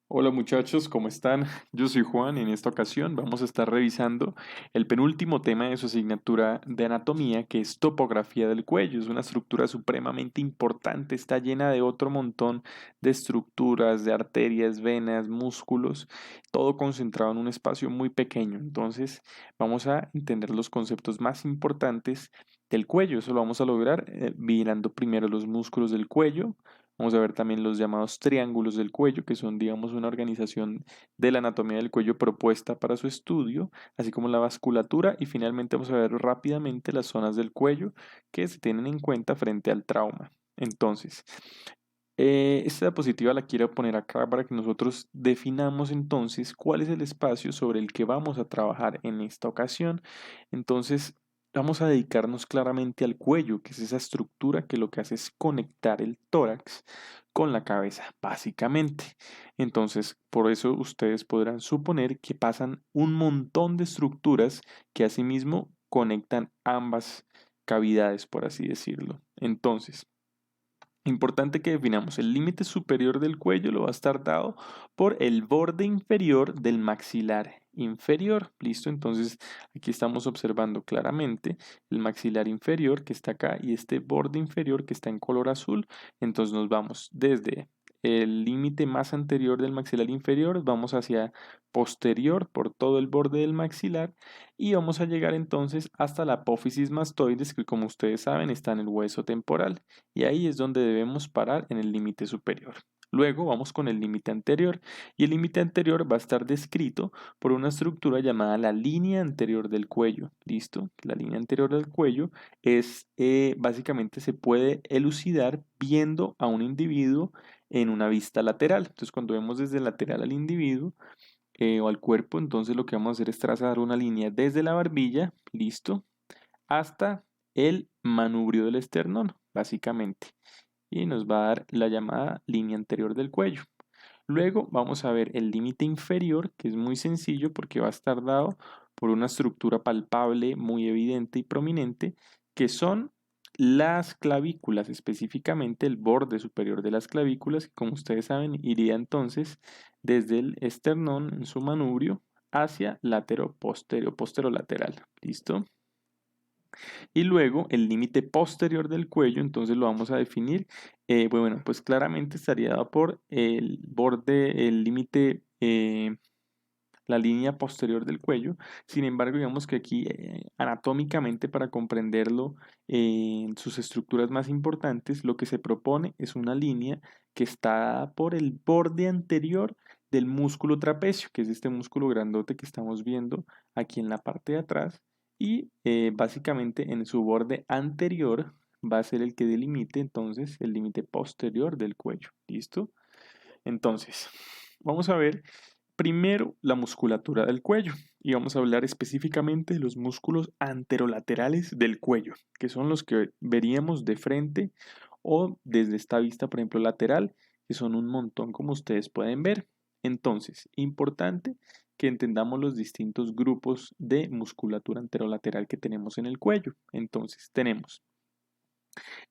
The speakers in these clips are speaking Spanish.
Hola muchachos, ¿cómo están? Yo soy Juan y en esta ocasión vamos a estar revisando el penúltimo tema de su asignatura de anatomía, que es topografía del cuello. Es una estructura supremamente importante, está llena de otro montón de estructuras, de arterias, venas, músculos, todo concentrado en un espacio muy pequeño. Entonces vamos a entender los conceptos más importantes del cuello. Eso lo vamos a lograr mirando primero los músculos del cuello. Vamos a ver también los llamados triángulos del cuello, que son, digamos, una organización de la anatomía del cuello propuesta para su estudio, así como la vasculatura, y finalmente vamos a ver rápidamente las zonas del cuello que se tienen en cuenta frente al trauma. Entonces, esta diapositiva la quiero poner acá para que nosotros definamos entonces cuál es el espacio sobre el que vamos a trabajar en esta ocasión. Entonces, vamos a dedicarnos claramente al cuello, que es esa estructura que lo que hace es conectar el tórax con la cabeza, básicamente. Entonces, por eso ustedes podrán suponer que pasan un montón de estructuras que asimismo conectan ambas cavidades, por así decirlo. Entonces, importante que definamos, el límite superior del cuello lo va a estar dado por el borde inferior del maxilar inferior. ¿Listo? Entonces aquí estamos observando claramente el maxilar inferior que está acá y este borde inferior que está en color azul. Entonces nos vamos desde el límite más anterior del maxilar inferior, vamos hacia posterior por todo el borde del maxilar y vamos a llegar entonces hasta la apófisis mastoides, que como ustedes saben está en el hueso temporal, y ahí es donde debemos parar en el límite superior. Luego vamos con el límite anterior y el límite anterior va a estar descrito por una estructura llamada la línea anterior del cuello. ¿Listo? La línea anterior del cuello es básicamente se puede elucidar viendo a un individuo en una vista lateral. Entonces cuando vemos desde lateral al individuo o al cuerpo, entonces lo que vamos a hacer es trazar una línea desde la barbilla, listo, hasta el manubrio del esternón, básicamente. Y nos va a dar la llamada línea anterior del cuello. Luego vamos a ver el límite inferior, que es muy sencillo porque va a estar dado por una estructura palpable, muy evidente y prominente, que son las clavículas, específicamente el borde superior de las clavículas, que como ustedes saben iría entonces desde el esternón en su manubrio hacia posterolateral. ¿Listo? Y luego el límite posterior del cuello, entonces lo vamos a definir. Bueno, pues claramente estaría dado por el borde, el límite, la línea posterior del cuello. Sin embargo, digamos que aquí anatómicamente para comprenderlo en sus estructuras más importantes, lo que se propone es una línea que está dada por el borde anterior del músculo trapecio, que es este músculo grandote que estamos viendo aquí en la parte de atrás, y básicamente en su borde anterior va a ser el que delimite entonces el límite posterior del cuello. ¿Listo? Entonces, vamos a ver primero la musculatura del cuello y vamos a hablar específicamente de los músculos anterolaterales del cuello, que son los que veríamos de frente o desde esta vista, por ejemplo, lateral, que son un montón como ustedes pueden ver. Entonces, importante que entendamos los distintos grupos de musculatura anterolateral que tenemos en el cuello. Entonces, tenemos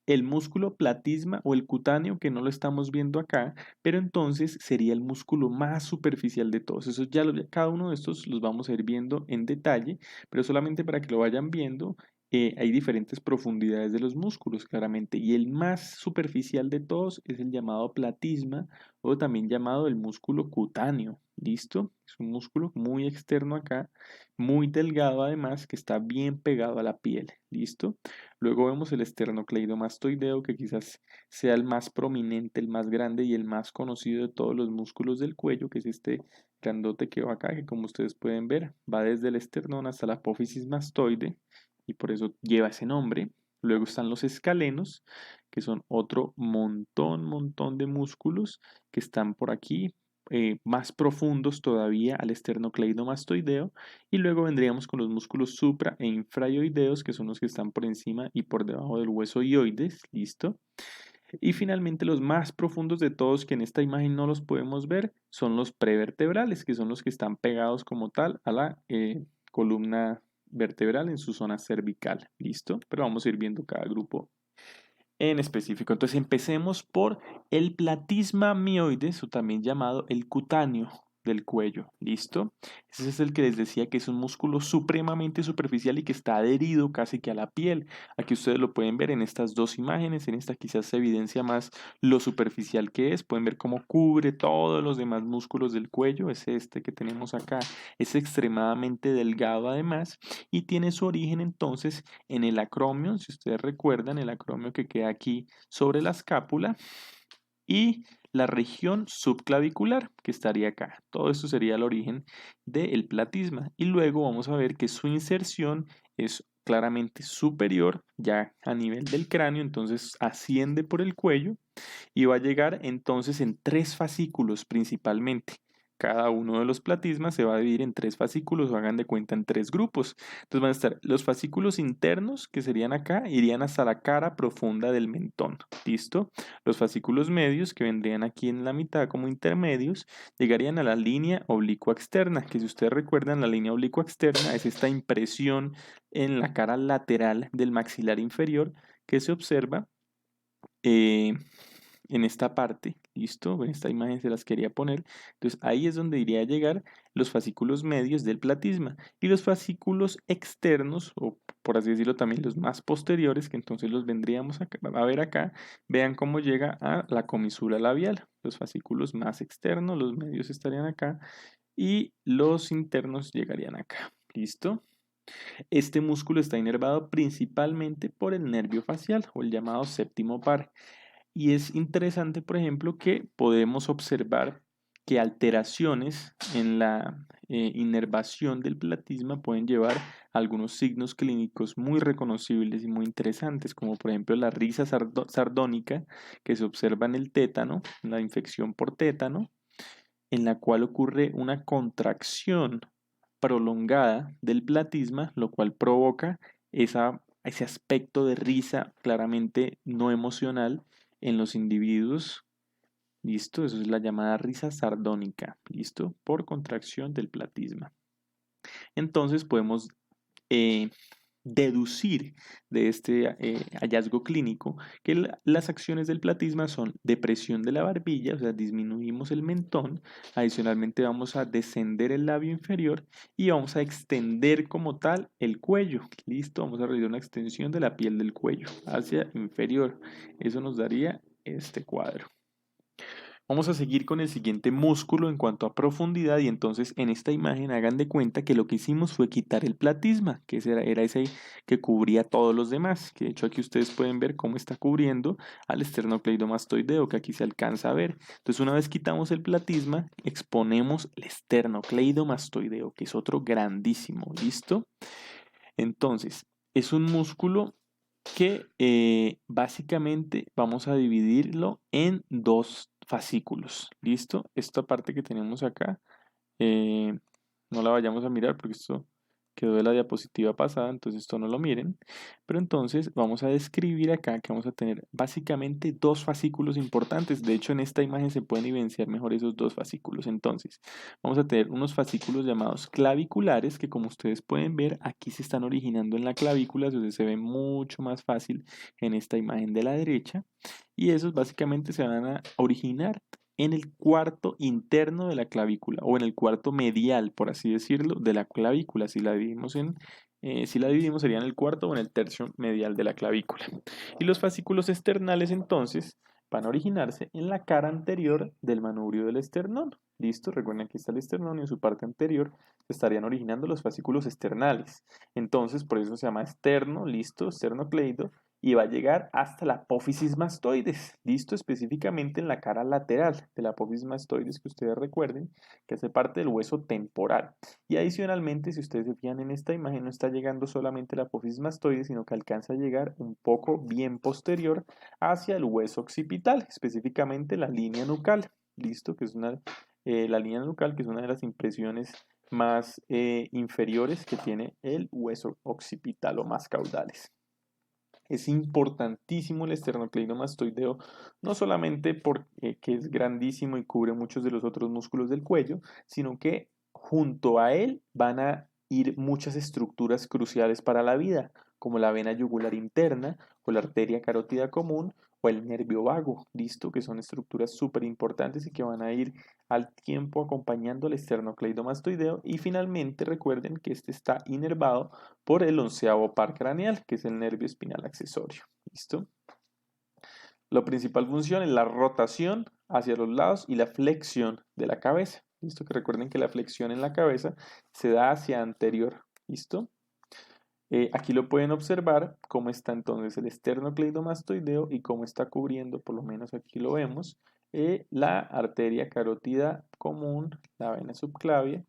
el músculo platisma o el cutáneo, que no lo estamos viendo acá, pero entonces sería el músculo más superficial de todos. Eso cada uno de estos los vamos a ir viendo en detalle, pero solamente para que lo vayan viendo, hay diferentes profundidades de los músculos, claramente, y el más superficial de todos es el llamado platisma o también llamado el músculo cutáneo. ¿Listo? Es un músculo muy externo acá, muy delgado además, que está bien pegado a la piel. ¿Listo? Luego vemos el esternocleidomastoideo, que quizás sea el más prominente, el más grande y el más conocido de todos los músculos del cuello, que es este grandote que va acá, que como ustedes pueden ver, va desde el esternón hasta la apófisis mastoide y por eso lleva ese nombre. Luego están los escalenos, que son otro montón de músculos que están por aquí, más profundos todavía al esternocleidomastoideo. Y luego vendríamos con los músculos supra e infraoideos, que son los que están por encima y por debajo del hueso ioides. ¿Listo? Y finalmente los más profundos de todos, que en esta imagen no los podemos ver, son los prevertebrales, que son los que están pegados como tal a la columna vertebral en su zona cervical. ¿Listo? Pero vamos a ir viendo cada grupo en específico. Entonces empecemos por el platisma mioides, o también llamado el cutáneo del cuello. ¿Listo? Ese es el que les decía que es un músculo supremamente superficial y que está adherido casi que a la piel. Aquí ustedes lo pueden ver en estas dos imágenes. En esta quizás se evidencia más lo superficial que es. Pueden ver cómo cubre todos los demás músculos del cuello. Es este que tenemos acá. Es extremadamente delgado además y tiene su origen entonces en el acromio. Si ustedes recuerdan, el acromio que queda aquí sobre la escápula y la región subclavicular que estaría acá. Todo esto sería el origen del platisma. Y luego vamos a ver que su inserción es claramente superior ya a nivel del cráneo, entonces asciende por el cuello y va a llegar entonces en tres fascículos principalmente. Cada uno de los platismas se va a dividir en tres fascículos o hagan de cuenta en tres grupos. Entonces van a estar los fascículos internos que serían acá, irían hasta la cara profunda del mentón. ¿Listo? Los fascículos medios que vendrían aquí en la mitad como intermedios llegarían a la línea oblicua externa, que si ustedes recuerdan la línea oblicua externa es esta impresión en la cara lateral del maxilar inferior que se observa eh, en esta parte, ¿listo? En esta imagen se las quería poner. Entonces ahí es donde iría a llegar los fascículos medios del platisma y los fascículos externos, o por así decirlo también los más posteriores, que entonces los vendríamos a ver acá, vean cómo llega a la comisura labial. Los fascículos más externos, los medios estarían acá y los internos llegarían acá, ¿listo? Este músculo está inervado principalmente por el nervio facial o el llamado séptimo par. Y es interesante, por ejemplo, que podemos observar que alteraciones en la inervación del platisma pueden llevar a algunos signos clínicos muy reconocibles y muy interesantes, como por ejemplo la risa sardónica que se observa en el tétano, la infección por tétano, en la cual ocurre una contracción prolongada del platisma, lo cual provoca ese aspecto de risa claramente no emocional en los individuos. ¿Listo? Eso es la llamada risa sardónica. ¿Listo? Por contracción del platisma. Entonces podemos eh, deducir de este hallazgo clínico que las acciones del platisma son depresión de la barbilla, o sea, disminuimos el mentón, adicionalmente vamos a descender el labio inferior y vamos a extender como tal el cuello. Listo, vamos a realizar una extensión de la piel del cuello hacia inferior. Eso nos daría este cuadro. Vamos a seguir con el siguiente músculo en cuanto a profundidad y entonces en esta imagen hagan de cuenta que lo que hicimos fue quitar el platisma, que era ese que cubría todos los demás, que de hecho aquí ustedes pueden ver cómo está cubriendo al esternocleidomastoideo, que aquí se alcanza a ver. Entonces una vez quitamos el platisma, exponemos el esternocleidomastoideo, que es otro grandísimo, ¿listo? Entonces, es un músculo que básicamente vamos a dividirlo en dos fascículos. ¿Listo? Esta parte que tenemos acá, eh, no la vayamos a mirar porque esto quedó de la diapositiva pasada, entonces esto no lo miren. Pero entonces vamos a describir acá que vamos a tener básicamente dos fascículos importantes. De hecho, en esta imagen se pueden evidenciar mejor esos dos fascículos. Entonces, vamos a tener unos fascículos llamados claviculares que como ustedes pueden ver, aquí se están originando en la clavícula, entonces se ve mucho más fácil en esta imagen de la derecha. Y esos básicamente se van a originar en el cuarto interno de la clavícula o en el cuarto medial, por así decirlo, de la clavícula. Si la dividimos sería en el cuarto o en el tercio medial de la clavícula. Y los fascículos externales entonces van a originarse en la cara anterior del manubrio del esternón. ¿Listo? Recuerden que está el esternón y en su parte anterior se estarían originando los fascículos externales. Entonces, por eso se llama externo, listo, esternocleido, y va a llegar hasta la apófisis mastoides, listo, específicamente en la cara lateral de la apófisis mastoides, que ustedes recuerden que hace parte del hueso temporal. Y adicionalmente, si ustedes se fijan en esta imagen, no está llegando solamente la apófisis mastoides, sino que alcanza a llegar un poco bien posterior hacia el hueso occipital, específicamente la línea nucal, listo, que es la línea nucal, que es una de las impresiones más inferiores que tiene el hueso occipital o más caudales. Es importantísimo el esternocleidomastoideo, no solamente porque es grandísimo y cubre muchos de los otros músculos del cuello, sino que junto a él van a ir muchas estructuras cruciales para la vida, como la vena yugular interna o la arteria carótida común o el nervio vago, ¿listo? Que son estructuras súper importantes y que van a ir al tiempo acompañando al esternocleidomastoideo. Y finalmente recuerden que este está inervado por el onceavo par craneal, que es el nervio espinal accesorio, ¿listo? La principal función es la rotación hacia los lados y la flexión de la cabeza. ¿Listo? Que recuerden que la flexión en la cabeza se da hacia anterior. ¿Listo? Aquí lo pueden observar cómo está entonces el esternocleidomastoideo y cómo está cubriendo, por lo menos aquí lo vemos, la arteria carótida común, la vena subclavia.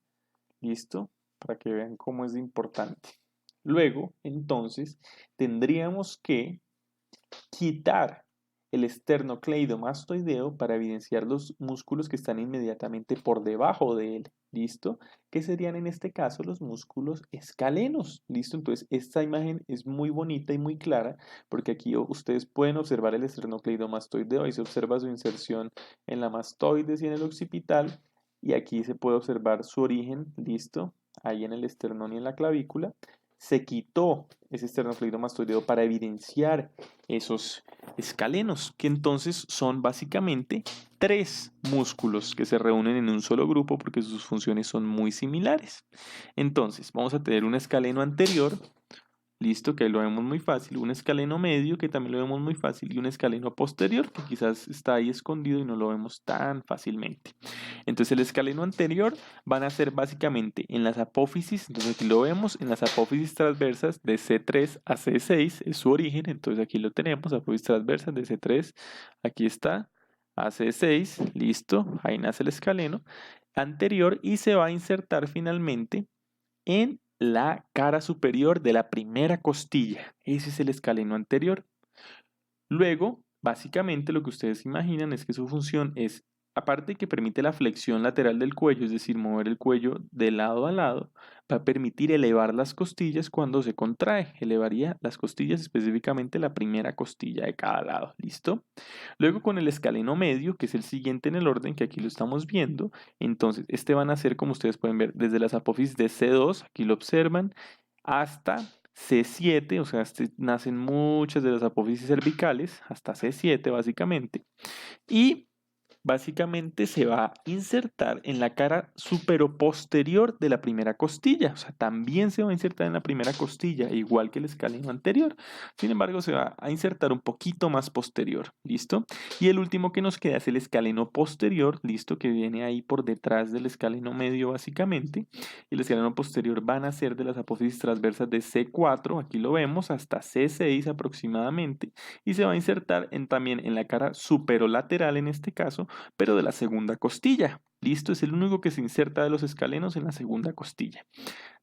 ¿Listo? Para que vean cómo es importante. Luego, entonces, tendríamos que quitar el esternocleidomastoideo para evidenciar los músculos que están inmediatamente por debajo de él. ¿Listo? Que serían en este caso los músculos escalenos. ¿Listo? Entonces, esta imagen es muy bonita y muy clara porque aquí ustedes pueden observar el esternocleidomastoideo. Ahí se observa su inserción en la mastoides y en el occipital. Y aquí se puede observar su origen. ¿Listo? Ahí en el esternón y en la clavícula. Se quitó ese esternocleidomastoideo para evidenciar esos escalenos, que entonces son básicamente tres músculos que se reúnen en un solo grupo porque sus funciones son muy similares. Entonces, vamos a tener un escaleno anterior, listo, que lo vemos muy fácil, un escaleno medio, que también lo vemos muy fácil, y un escaleno posterior, que quizás está ahí escondido y no lo vemos tan fácilmente. Entonces el escaleno anterior van a ser básicamente en las apófisis, entonces aquí lo vemos, en las apófisis transversas de C3 a C6 es su origen, entonces aquí lo tenemos, apófisis transversas de C3, aquí está, a C6, listo, ahí nace el escaleno anterior y se va a insertar finalmente en la cara superior de la primera costilla, ese es el escaleno anterior. Luego, básicamente lo que ustedes imaginan es que su función es, aparte de que permite la flexión lateral del cuello, es decir, mover el cuello de lado a lado, va a permitir elevar las costillas cuando se contrae. Elevaría las costillas, específicamente la primera costilla de cada lado. ¿Listo? Luego con el escaleno medio, que es el siguiente en el orden que aquí lo estamos viendo, entonces este van a ser, como ustedes pueden ver, desde las apófisis de C2, aquí lo observan, hasta C7, o sea, nacen muchas de las apófisis cervicales, hasta C7 básicamente, y básicamente se va a insertar en la cara superoposterior de la primera costilla. O sea, también se va a insertar en la primera costilla, igual que el escaleno anterior. Sin embargo, se va a insertar un poquito más posterior. ¿Listo? Y el último que nos queda es el escaleno posterior, ¿listo? Que viene ahí por detrás del escaleno medio, básicamente. Y el escaleno posterior van a ser de las apófisis transversas de C4, aquí lo vemos, hasta C6 aproximadamente. Y se va a insertar también en la cara superolateral en este caso, pero de la segunda costilla. Listo, es el único que se inserta de los escalenos en la segunda costilla.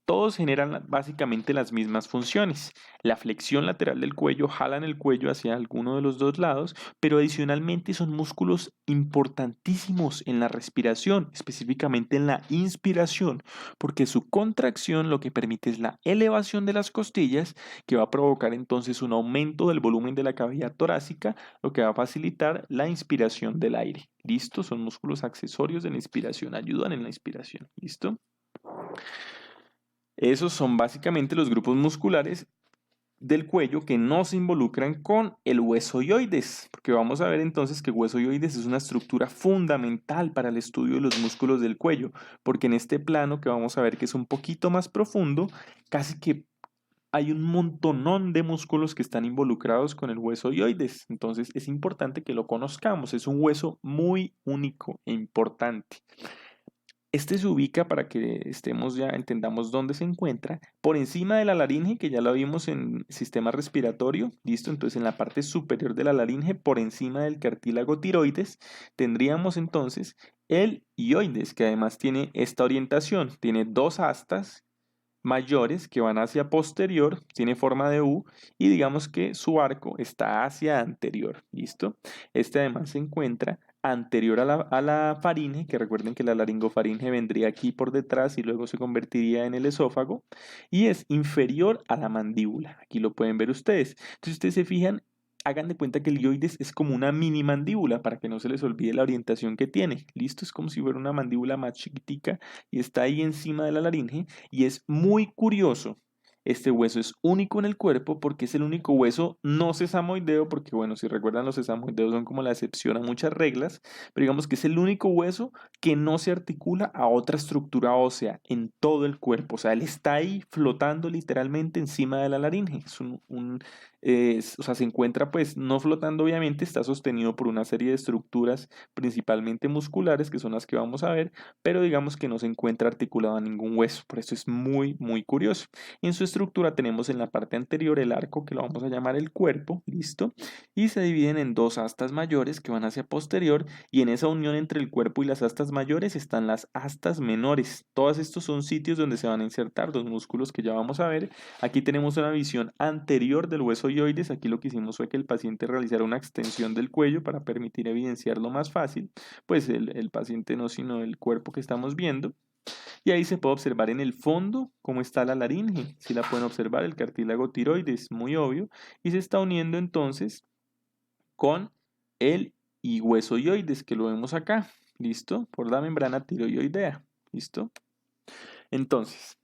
Todos generan básicamente las mismas funciones. La flexión lateral del cuello jalan el cuello hacia alguno de los dos lados, pero adicionalmente son músculos importantísimos en la respiración, específicamente en la inspiración, porque su contracción lo que permite es la elevación de las costillas, que va a provocar entonces un aumento del volumen de la cavidad torácica, lo que va a facilitar la inspiración del aire. ¿Listo? Son músculos accesorios de la inspiración, ayudan en la inspiración. ¿Listo? Esos son básicamente los grupos musculares del cuello que no se involucran con el hueso ioides, porque vamos a ver entonces que el hueso ioides es una estructura fundamental para el estudio de los músculos del cuello, porque en este plano que vamos a ver que es un poquito más profundo, casi que hay un montonón de músculos que están involucrados con el hueso ioides, entonces es importante que lo conozcamos, es un hueso muy único e importante. Este se ubica para que entendamos dónde se encuentra, por encima de la laringe, que ya lo vimos en sistema respiratorio, listo, entonces en la parte superior de la laringe, por encima del cartílago tiroides, tendríamos entonces el ioides, que además tiene esta orientación, tiene dos astas mayores que van hacia posterior, tiene forma de U y digamos que su arco está hacia anterior, ¿listo? Este además se encuentra anterior a la faringe, que recuerden que la laringofaringe vendría aquí por detrás y luego se convertiría en el esófago, y es inferior a la mandíbula, aquí lo pueden ver ustedes. Entonces ustedes se fijan, hagan de cuenta que el ioides es como una mini mandíbula para que no se les olvide la orientación que tiene, ¿listo? Es como si fuera una mandíbula más chiquitica y está ahí encima de la laringe y es muy curioso Este hueso es único en el cuerpo porque es el único hueso no sesamoideo, porque bueno, si recuerdan los sesamoideos son como la excepción a muchas reglas, pero digamos que es el único hueso que no se articula a otra estructura ósea en todo el cuerpo. O sea, él está ahí flotando literalmente encima de la laringe. O sea, se encuentra pues no flotando obviamente, está sostenido por una serie de estructuras principalmente musculares, que son las que vamos a ver, pero digamos que no se encuentra articulado a ningún hueso. Por eso es muy, muy curioso. En su estructura tenemos en la parte anterior el arco, que lo vamos a llamar el cuerpo, ¿listo? Y se dividen en dos astas mayores que van hacia posterior, y en esa unión entre el cuerpo y las astas mayores están las astas menores. Todos estos son sitios donde se van a insertar los músculos que ya vamos a ver. Aquí tenemos una visión anterior del hueso ioides. Aquí lo que hicimos fue que el paciente realizara una extensión del cuello para permitir evidenciarlo más fácil, pues el paciente no, sino el cuerpo que estamos viendo. Y ahí se puede observar en el fondo cómo está la laringe. Si la pueden observar, el cartílago tiroides, muy obvio, y se está uniendo entonces con el hueso ioides, que lo vemos acá, ¿listo? Por la membrana tiroidea, ¿listo? Entonces,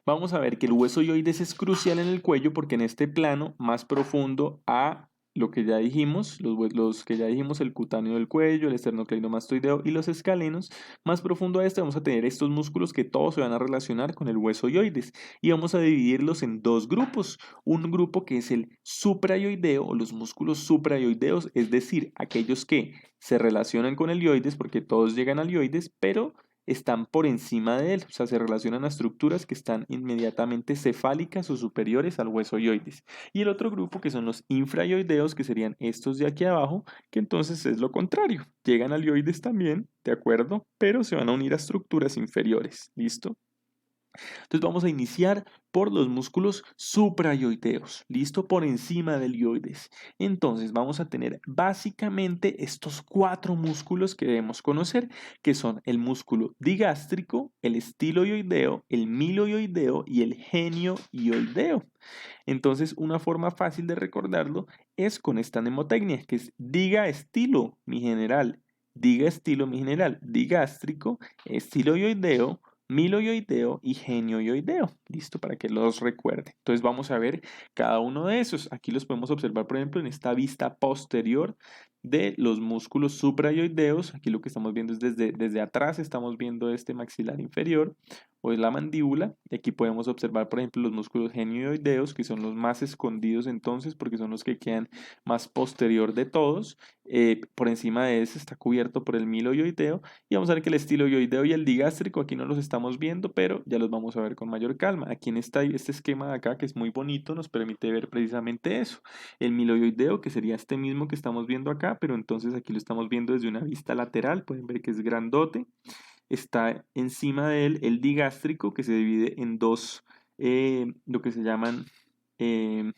vamos a ver que el hueso ioides es crucial en el cuello porque en este plano más profundo a lo que ya dijimos, los que ya dijimos, el cutáneo del cuello, el esternocleidomastoideo y los escalenos, más profundo a este vamos a tener estos músculos que todos se van a relacionar con el hueso ioides y vamos a dividirlos en dos grupos. Un grupo que es el supraioideo o los músculos supraioideos, es decir, aquellos que se relacionan con el ioides porque todos llegan al ioides, pero están por encima de él, o sea, se relacionan a estructuras que están inmediatamente cefálicas o superiores al hueso ioides. Y el otro grupo que son los infraioideos, que serían estos de aquí abajo, que entonces es lo contrario, llegan al ioides también, ¿de acuerdo? Pero se van a unir a estructuras inferiores, ¿listo? Entonces vamos a iniciar por los músculos suprayoideos, listo, por encima del ioides. Entonces vamos a tener básicamente estos cuatro músculos que debemos conocer, que son el músculo digástrico, el estiloioideo, el miloioideo y el genioioideo. Entonces una forma fácil de recordarlo es con esta mnemotecnia, que es diga estilo, mi general. Diga estilo, mi general, digástrico, estiloioideo, miloioideo y genioioideo. Listo, para que los recuerde. Entonces vamos a ver cada uno de esos. Aquí los podemos observar, por ejemplo, en esta vista posterior de los músculos suprayoideos. Aquí lo que estamos viendo es desde atrás, estamos viendo este maxilar inferior o es la mandíbula. Y aquí podemos observar, por ejemplo, los músculos genioideos, que son los más escondidos entonces, porque son los que quedan más posterior de todos. Por encima de ese está cubierto por el miloioideo. Y vamos a ver que el estiloioideo y el digástrico aquí no los estamos viendo, pero ya los vamos a ver con mayor calma. Aquí en este esquema de acá, que es muy bonito, nos permite ver precisamente eso. El miloioideo, que sería este mismo que estamos viendo acá, pero entonces aquí lo estamos viendo desde una vista lateral. Pueden ver que es grandote. Está encima de él el digástrico, que se divide en dos, lo que se llaman, eh,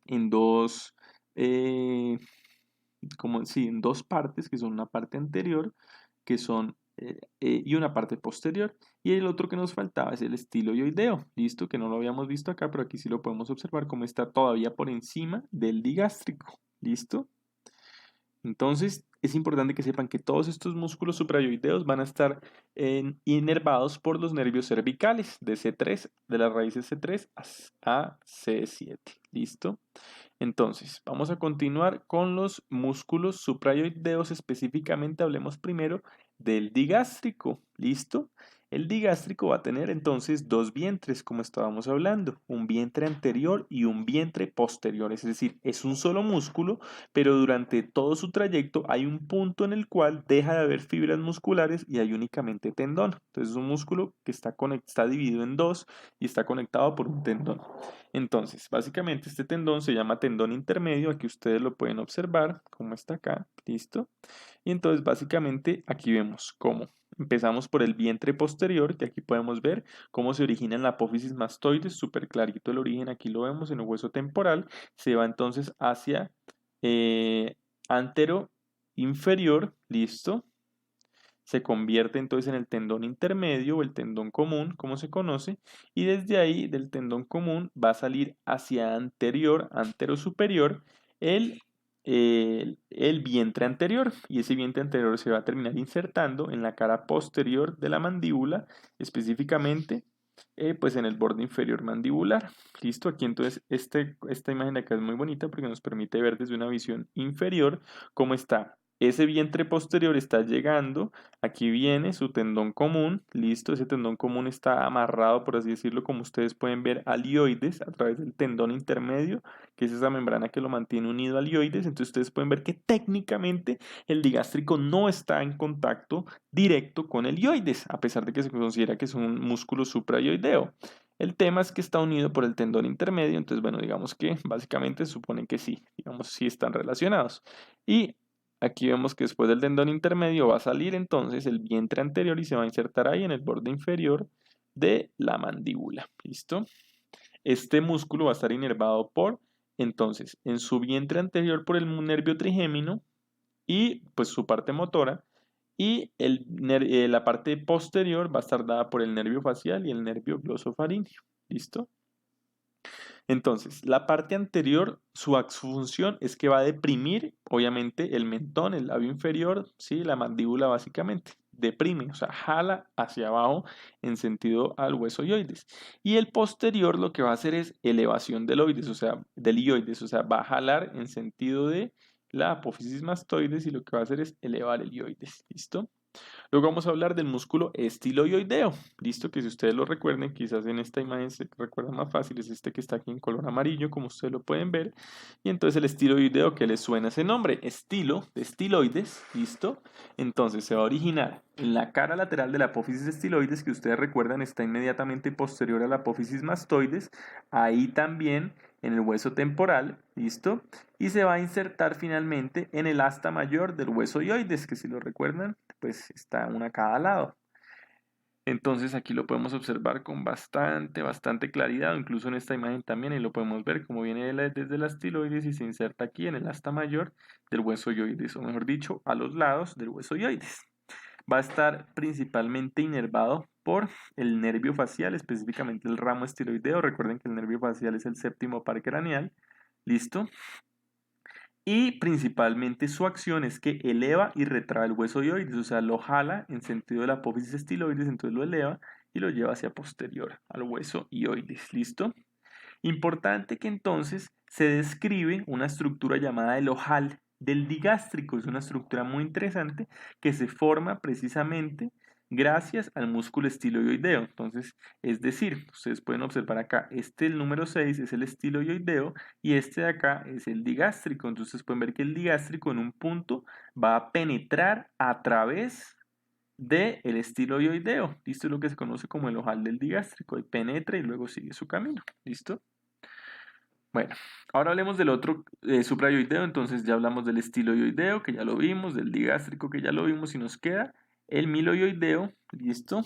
en dos, eh, como, sí, en dos partes, que son una parte anterior, que son, y una parte posterior. Y el otro que nos faltaba es el estiloioideo, listo, que no lo habíamos visto acá, pero aquí sí lo podemos observar como está todavía por encima del digástrico, listo. Entonces, es importante que sepan que todos estos músculos suprayoideos van a estar inervados por los nervios cervicales de C3, de las raíces C3 a C7. ¿Listo? Entonces, vamos a continuar con los músculos suprayoideos. Específicamente, hablemos primero del digástrico. ¿Listo? El digástrico va a tener entonces dos vientres, como estábamos hablando, un vientre anterior y un vientre posterior. Es decir, es un solo músculo, pero durante todo su trayecto hay un punto en el cual deja de haber fibras musculares y hay únicamente tendón. Entonces, es un músculo que está dividido en dos y está conectado por un tendón. Entonces, básicamente este tendón se llama tendón intermedio, aquí ustedes lo pueden observar, como está acá, listo. Y entonces, básicamente, aquí vemos cómo empezamos por el vientre posterior, que aquí podemos ver cómo se origina en la apófisis mastoides, súper clarito el origen, aquí lo vemos en el hueso temporal, se va entonces hacia eh, antero inferior, listo, se convierte entonces en el tendón intermedio o el tendón común, como se conoce, y desde ahí del tendón común va a salir hacia anterior, antero superior, el vientre anterior, y ese vientre anterior se va a terminar insertando en la cara posterior de la mandíbula, específicamente pues en el borde inferior mandibular. Listo, aquí entonces esta imagen de acá es muy bonita porque nos permite ver desde una visión inferior cómo está. Ese vientre posterior está llegando, aquí viene su tendón común, listo, ese tendón común está amarrado, por así decirlo, como ustedes pueden ver, al hioides a través del tendón intermedio, que es esa membrana que lo mantiene unido al hioides. Entonces ustedes pueden ver que técnicamente el digástrico no está en contacto directo con el hioides, a pesar de que se considera que es un músculo suprayoideo. El tema es que está unido por el tendón intermedio, entonces, bueno, digamos que básicamente suponen que sí, digamos, sí están relacionados. Y aquí vemos que después del tendón intermedio va a salir entonces el vientre anterior y se va a insertar ahí en el borde inferior de la mandíbula. ¿Listo? Este músculo va a estar inervado por, entonces, en su vientre anterior por el nervio trigémino y pues su parte motora, y la parte posterior va a estar dada por el nervio facial y el nervio glosofaríngeo. ¿Listo? Entonces, la parte anterior, su función es que va a deprimir, obviamente, el mentón, el labio inferior, ¿sí? La mandíbula básicamente. Deprime, o sea, jala hacia abajo en sentido al hueso ioides. Y el posterior lo que va a hacer es elevación del oides, o sea, del ioides, o sea, va a jalar en sentido de la apófisis mastoides y lo que va a hacer es elevar el ioides. ¿Listo? Luego vamos a hablar del músculo estiloioideo. Listo, que si ustedes lo recuerden, quizás en esta imagen se recuerda más fácil, es este que está aquí en color amarillo, como ustedes lo pueden ver. Y entonces el estiloioideo, ¿qué les suena ese nombre? Estilo, de estiloides, listo. Entonces se va a originar en la cara lateral de la apófisis estiloides, que ustedes recuerdan está inmediatamente posterior a la apófisis mastoides. Ahí también en el hueso temporal, ¿listo? Y se va a insertar finalmente en el asta mayor del hueso ioides, que si lo recuerdan, pues está una a cada lado. Entonces aquí lo podemos observar con bastante claridad, incluso en esta imagen también, y lo podemos ver como viene desde la estiloides y se inserta aquí en el asta mayor del hueso ioides, o mejor dicho, a los lados del hueso ioides. Va a estar principalmente inervado por el nervio facial, específicamente el ramo estiloideo. Recuerden que el nervio facial es el séptimo par craneal. ¿Listo? Y principalmente su acción es que eleva y retrae el hueso ioides, o sea, lo jala en sentido de la apófisis estiloides, entonces lo eleva y lo lleva hacia posterior al hueso ioides. ¿Listo? Importante que entonces se describe una estructura llamada el ojal del digástrico. Es una estructura muy interesante que se forma precisamente gracias al músculo estiloioideo. Entonces, es decir, ustedes pueden observar acá, el número 6 es el estiloioideo y este de acá es el digástrico. Entonces pueden ver que el digástrico en un punto va a penetrar a través del estiloioideo. ¿Listo? Es lo que se conoce como el ojal del digástrico. Y penetra y luego sigue su camino. ¿Listo? Bueno, ahora hablemos del otro suprayoideo. Entonces ya hablamos del estiloioideo, que ya lo vimos, del digástrico, que ya lo vimos, y nos queda el miloioideo. ¿Listo?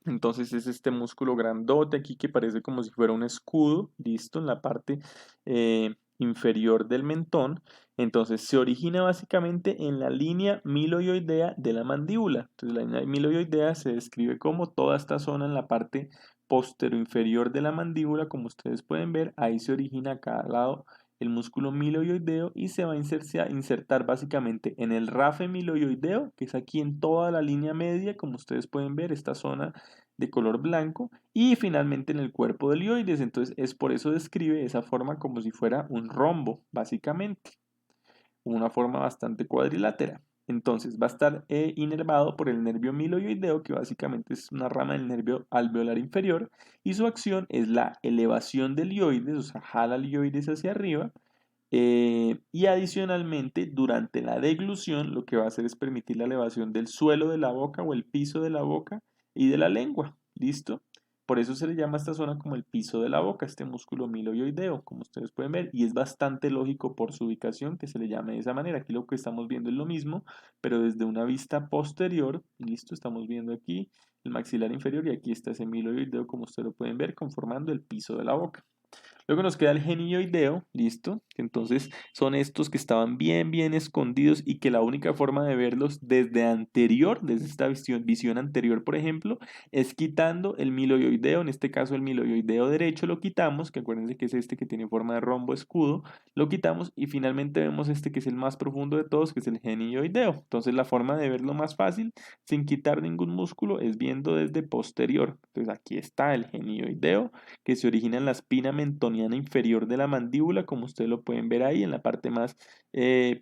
Entonces es este músculo grandote aquí que parece como si fuera un escudo, listo, en la parte inferior del mentón. Entonces se origina básicamente en la línea miloioidea de la mandíbula. Entonces la línea miloioidea se describe como toda esta zona en la parte inferior de la mandíbula, como ustedes pueden ver, ahí se origina a cada lado el músculo miloioideo y se va a insertar básicamente en el rafe miloioideo, que es aquí en toda la línea media, como ustedes pueden ver, esta zona de color blanco, y finalmente en el cuerpo del ioides. Entonces es por eso describe esa forma como si fuera un rombo, básicamente, una forma bastante cuadrilátera. Entonces va a estar inervado por el nervio miloioideo, que básicamente es una rama del nervio alveolar inferior, y su acción es la elevación del ioides, o sea, jala el ioides hacia arriba, y adicionalmente, durante la deglución, lo que va a hacer es permitir la elevación del suelo de la boca o el piso de la boca y de la lengua. ¿Listo? Por eso se le llama a esta zona como el piso de la boca, este músculo miloioideo, como ustedes pueden ver, y es bastante lógico por su ubicación que se le llame de esa manera. Aquí lo que estamos viendo es lo mismo, pero desde una vista posterior. ¿Listo? Estamos viendo aquí el maxilar inferior y aquí está ese miloioideo, como ustedes lo pueden ver, conformando el piso de la boca. Luego nos queda el genioideo, ¿listo? Entonces son estos que estaban bien escondidos y que la única forma de verlos desde anterior, desde esta visión anterior, por ejemplo, es quitando el miloioideo, en este caso el miloioideo derecho lo quitamos, que acuérdense que es este que tiene forma de rombo escudo, lo quitamos y finalmente vemos este que es el más profundo de todos, que es el genioideo. Entonces la forma de verlo más fácil, sin quitar ningún músculo, es viendo desde posterior. Entonces aquí está el genioideo, que se origina en la espina mentoniana inferior de la mandíbula, como ustedes lo pueden ver ahí, en la parte más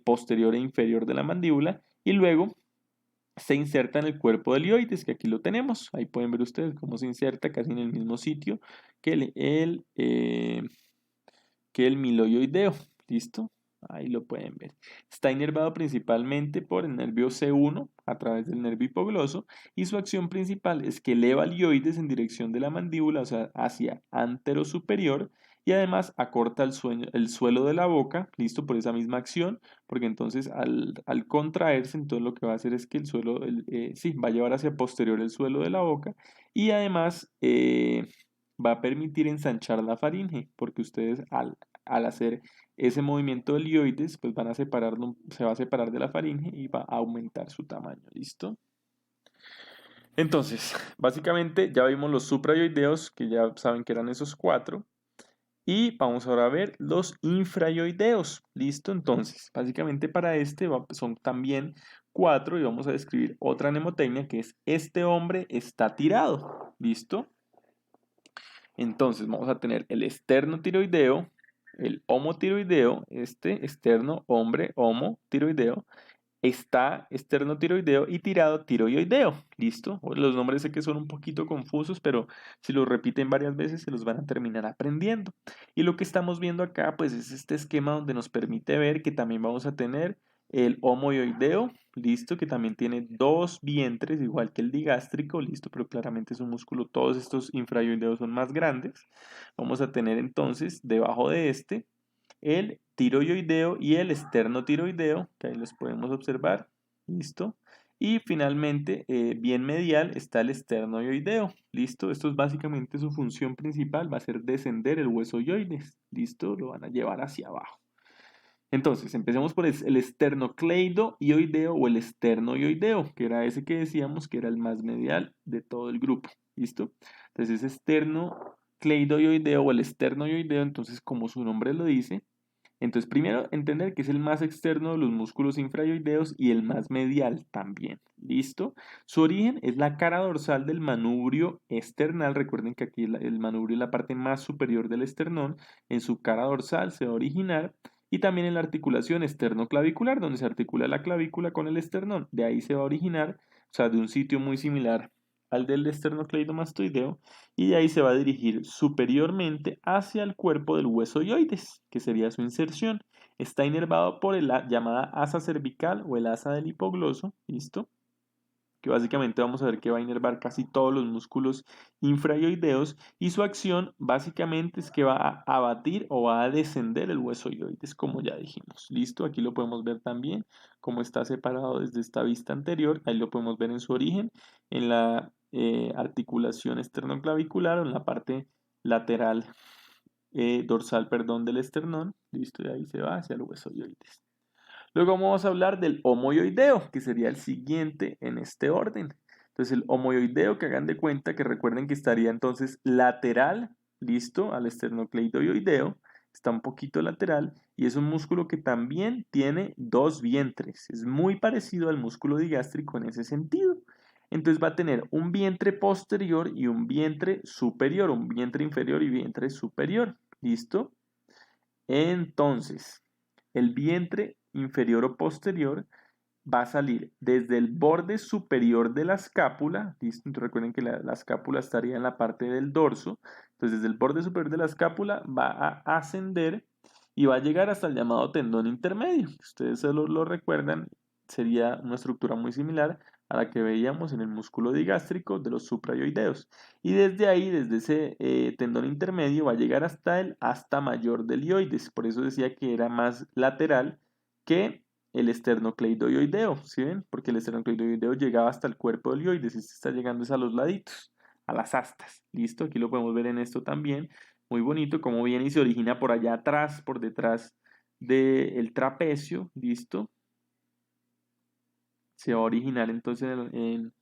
posterior e inferior de la mandíbula, y luego se inserta en el cuerpo del ilioides, que aquí lo tenemos. Ahí pueden ver ustedes cómo se inserta casi en el mismo sitio que el miloioideo. ¿Listo? Ahí lo pueden ver. Está inervado principalmente por el nervio C1 a través del nervio hipogloso y su acción principal es que eleva el ilioides en dirección de la mandíbula, o sea, hacia antero superior y además acorta el suelo de la boca, listo, por esa misma acción, porque entonces al contraerse, entonces lo que va a hacer es que el suelo, sí, va a llevar hacia posterior el suelo de la boca y además va a permitir ensanchar la faringe, porque ustedes al hacer ese movimiento del ilioides, pues se va a separar de la faringe y va a aumentar su tamaño, ¿listo? Entonces, básicamente ya vimos los suprayoideos, que ya saben que eran esos cuatro, y vamos ahora a ver los infrayoideos, ¿listo? Entonces, básicamente para son también cuatro y vamos a describir otra mnemotecnia que es este hombre está tirado, ¿listo? Entonces vamos a tener el esternotiroideo, el homotiroideo, este externo, hombre, homotiroideo, está esternotiroideo y tirado tiroideo. ¿Listo? Los nombres sé que son un poquito confusos, pero si los repiten varias veces se los van a terminar aprendiendo. Y lo que estamos viendo acá, pues es este esquema donde nos permite ver que también vamos a tener el homoioideo, listo, que también tiene dos vientres, igual que el digástrico, listo, pero claramente es un músculo, todos estos infrayoideos son más grandes. Vamos a tener entonces debajo de este el tiroideo y el esternotiroideo, que ahí los podemos observar, listo. Y finalmente, bien medial está el esternoioideo, listo. Esto es básicamente su función principal, va a ser descender el hueso yoides, listo, lo van a llevar hacia abajo. Entonces, empecemos por el esternocleidoioideo o el esternoioideo, que era ese que decíamos que era el más medial de todo el grupo, listo. Entonces, es esternocleidoioideo o el esternoioideo, entonces, como su nombre lo dice, entonces, primero entender que es el más externo de los músculos infrayoideos y el más medial también. ¿Listo? Su origen es la cara dorsal del manubrio esternal. Recuerden que aquí el manubrio es la parte más superior del esternón. En su cara dorsal se va a originar. Y también en la articulación esternoclavicular, donde se articula la clavícula con el esternón. De ahí se va a originar, o sea, de un sitio muy similar al del esternocleidomastoideo y de ahí se va a dirigir superiormente hacia el cuerpo del hueso yoides, que sería su inserción. Está inervado por la llamada asa cervical o el asa del hipogloso, ¿listo? Que básicamente vamos a ver que va a inervar casi todos los músculos infrayoideos y su acción básicamente es que va a abatir o va a descender el hueso yoides, como ya dijimos. ¿Listo? Aquí lo podemos ver también, como está separado desde esta vista anterior, ahí lo podemos ver en su origen, en la articulación esternoclavicular o en la parte lateral dorsal, perdón, del esternón. ¿Listo? Y ahí se va hacia el hueso yoides. Luego vamos a hablar del homoioideo, que sería el siguiente en este orden. Entonces el homoioideo, que hagan de cuenta que recuerden que estaría entonces lateral, listo, al esternocleidoideo, está un poquito lateral y es un músculo que también tiene dos vientres. Es muy parecido al músculo digástrico en ese sentido. Entonces va a tener un vientre posterior y un vientre superior, un vientre inferior y vientre superior. ¿Listo? Entonces, el vientre inferior o posterior va a salir desde el borde superior de la escápula, ¿listo? Entonces recuerden que la escápula estaría en la parte del dorso, entonces desde el borde superior de la escápula va a ascender y va a llegar hasta el llamado tendón intermedio. Ustedes se lo recuerdan, sería una estructura muy similar a la que veíamos en el músculo digástrico de los suprayoideos. Y desde ahí, desde ese tendón intermedio, va a llegar hasta el asta mayor del ioides. Por eso decía que era más lateral que el esternocleidoideo, ¿sí ven? Porque el esternocleidoideo llegaba hasta el cuerpo del ioides, este está llegando a los laditos, a las astas, ¿listo? Aquí lo podemos ver en esto también, Muy bonito, como viene y se origina por allá atrás, por detrás del trapecio, ¿listo? Se va a originar entonces en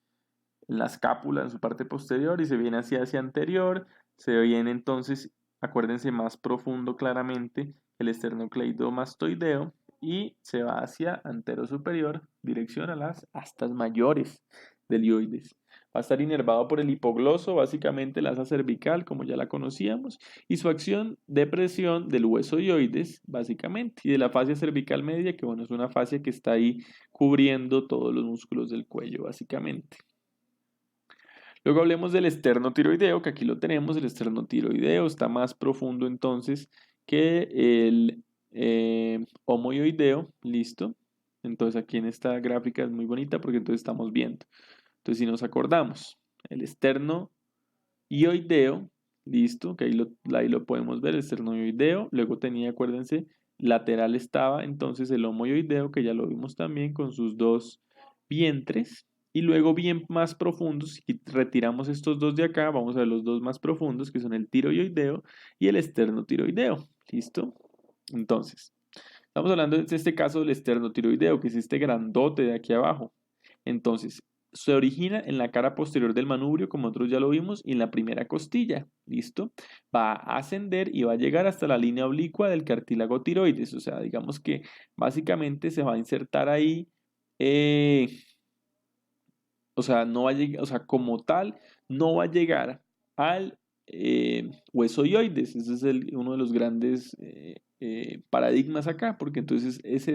la escápula, en su parte posterior, y se viene hacia anterior, se viene entonces, acuérdense, más profundo claramente el esternocleidomastoideo, y se va hacia antero superior, dirección a las astas mayores del ioides. Va a estar inervado por el hipogloso, básicamente la asa cervical, como ya la conocíamos, y su acción de presión del hueso ioides, básicamente, y de la fascia cervical media, que bueno, es una fascia que está ahí cubriendo todos los músculos del cuello, básicamente. Luego hablemos del esternotiroideo, que aquí lo tenemos. El esternotiroideo está más profundo entonces que el homoioideo. Listo. Entonces aquí en esta gráfica es muy bonita porque entonces estamos viendo. Entonces si nos acordamos, el esternoioideo, listo, que ahí lo podemos ver, el esternoioideo. Luego tenía, acuérdense, lateral estaba entonces el homoioideo, que ya lo vimos también con sus dos vientres. Y luego bien más profundos, si retiramos estos dos de acá, vamos a ver los dos más profundos, que son el tiroideo y el esternotiroideo. ¿Listo? Entonces, estamos hablando de este caso del esternotiroideo, que es este grandote de aquí abajo. Entonces, se origina en la cara posterior del manubrio, como nosotros ya lo vimos, y en la primera costilla. ¿Listo? Va a ascender y va a llegar hasta la línea oblicua del cartílago tiroides. O sea, digamos que básicamente se va a insertar ahí. eh, o sea, no va a llegar, o sea, como tal, no va a llegar al hueso ioides. Ese es uno de los grandes paradigmas acá, porque entonces es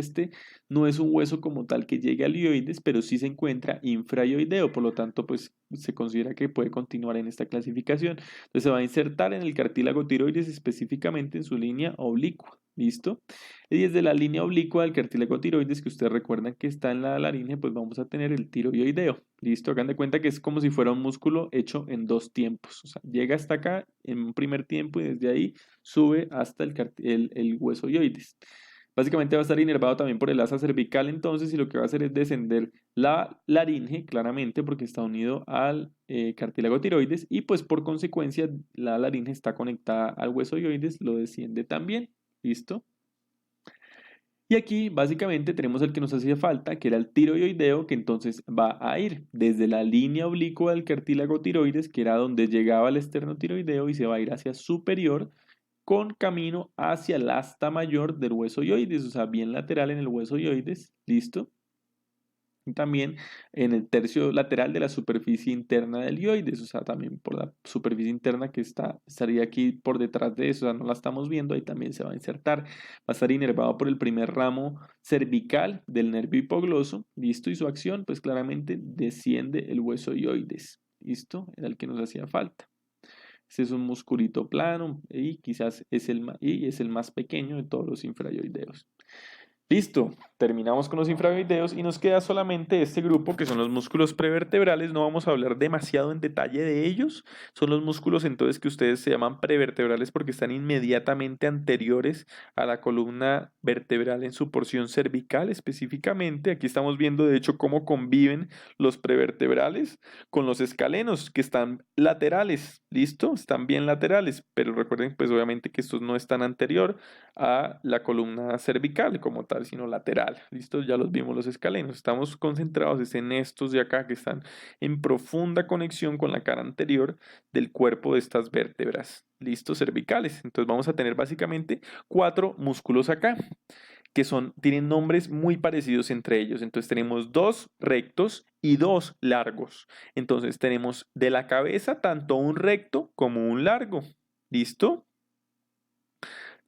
no es un hueso como tal que llegue al ioides, pero sí se encuentra infraioideo, por lo tanto, pues se considera que puede continuar en esta clasificación. Entonces se va a insertar en el cartílago tiroides, específicamente en su línea oblicua. ¿Listo? Y desde la línea oblicua del cartílago tiroides, que ustedes recuerdan que está en la laringe, pues vamos a tener el tiroideo. ¿Listo? Hagan de cuenta que es como si fuera un músculo hecho en dos tiempos. O sea, llega hasta acá en un primer tiempo y desde ahí sube hasta el hueso ioides. Básicamente va a estar inervado también por el asa cervical entonces, y lo que va a hacer es descender la laringe, claramente, porque está unido al cartílago tiroides, y pues por consecuencia la laringe está conectada al hueso ioides, lo desciende también. ¿Listo? Y aquí básicamente tenemos el que nos hacía falta, que era el tiroideo, que entonces va a ir desde la línea oblicua del cartílago tiroides, que era donde llegaba el esternotiroideo, y se va a ir hacia superior con camino hacia el asta mayor del hueso ioides, o sea, bien lateral en el hueso ioides. ¿Listo? Y también en el tercio lateral de la superficie interna del ioides, o sea, también por la superficie interna que estaría aquí por detrás de eso, o sea, no la estamos viendo, ahí también se va a insertar. Va a estar inervado por el primer ramo cervical del nervio hipogloso, ¿listo? Y su acción, pues claramente desciende el hueso ioides, ¿listo? Era el que nos hacía falta. Este es un musculito plano y quizás y es el más pequeño de todos los infraioideos. Listo, terminamos con los infraoideos y nos queda solamente este grupo que son los músculos prevertebrales. No vamos a hablar demasiado en detalle de ellos. Son los músculos entonces que ustedes se llaman prevertebrales porque están inmediatamente anteriores a la columna vertebral en su porción cervical específicamente. Aquí estamos viendo de hecho cómo conviven los prevertebrales con los escalenos que están laterales. ¿Listo? Están bien laterales, pero recuerden pues obviamente que estos no están anterior a la columna cervical como tal, sino lateral. ¿Listo? Ya los vimos los escalenos. Estamos concentrados en estos de acá que están en profunda conexión con la cara anterior del cuerpo de estas vértebras. ¿Listo? Cervicales. Entonces vamos a tener básicamente 4 músculos acá que tienen nombres muy parecidos entre ellos. Entonces tenemos 2 rectos y 2 largos. Entonces tenemos de la cabeza tanto un recto como un largo. ¿Listo?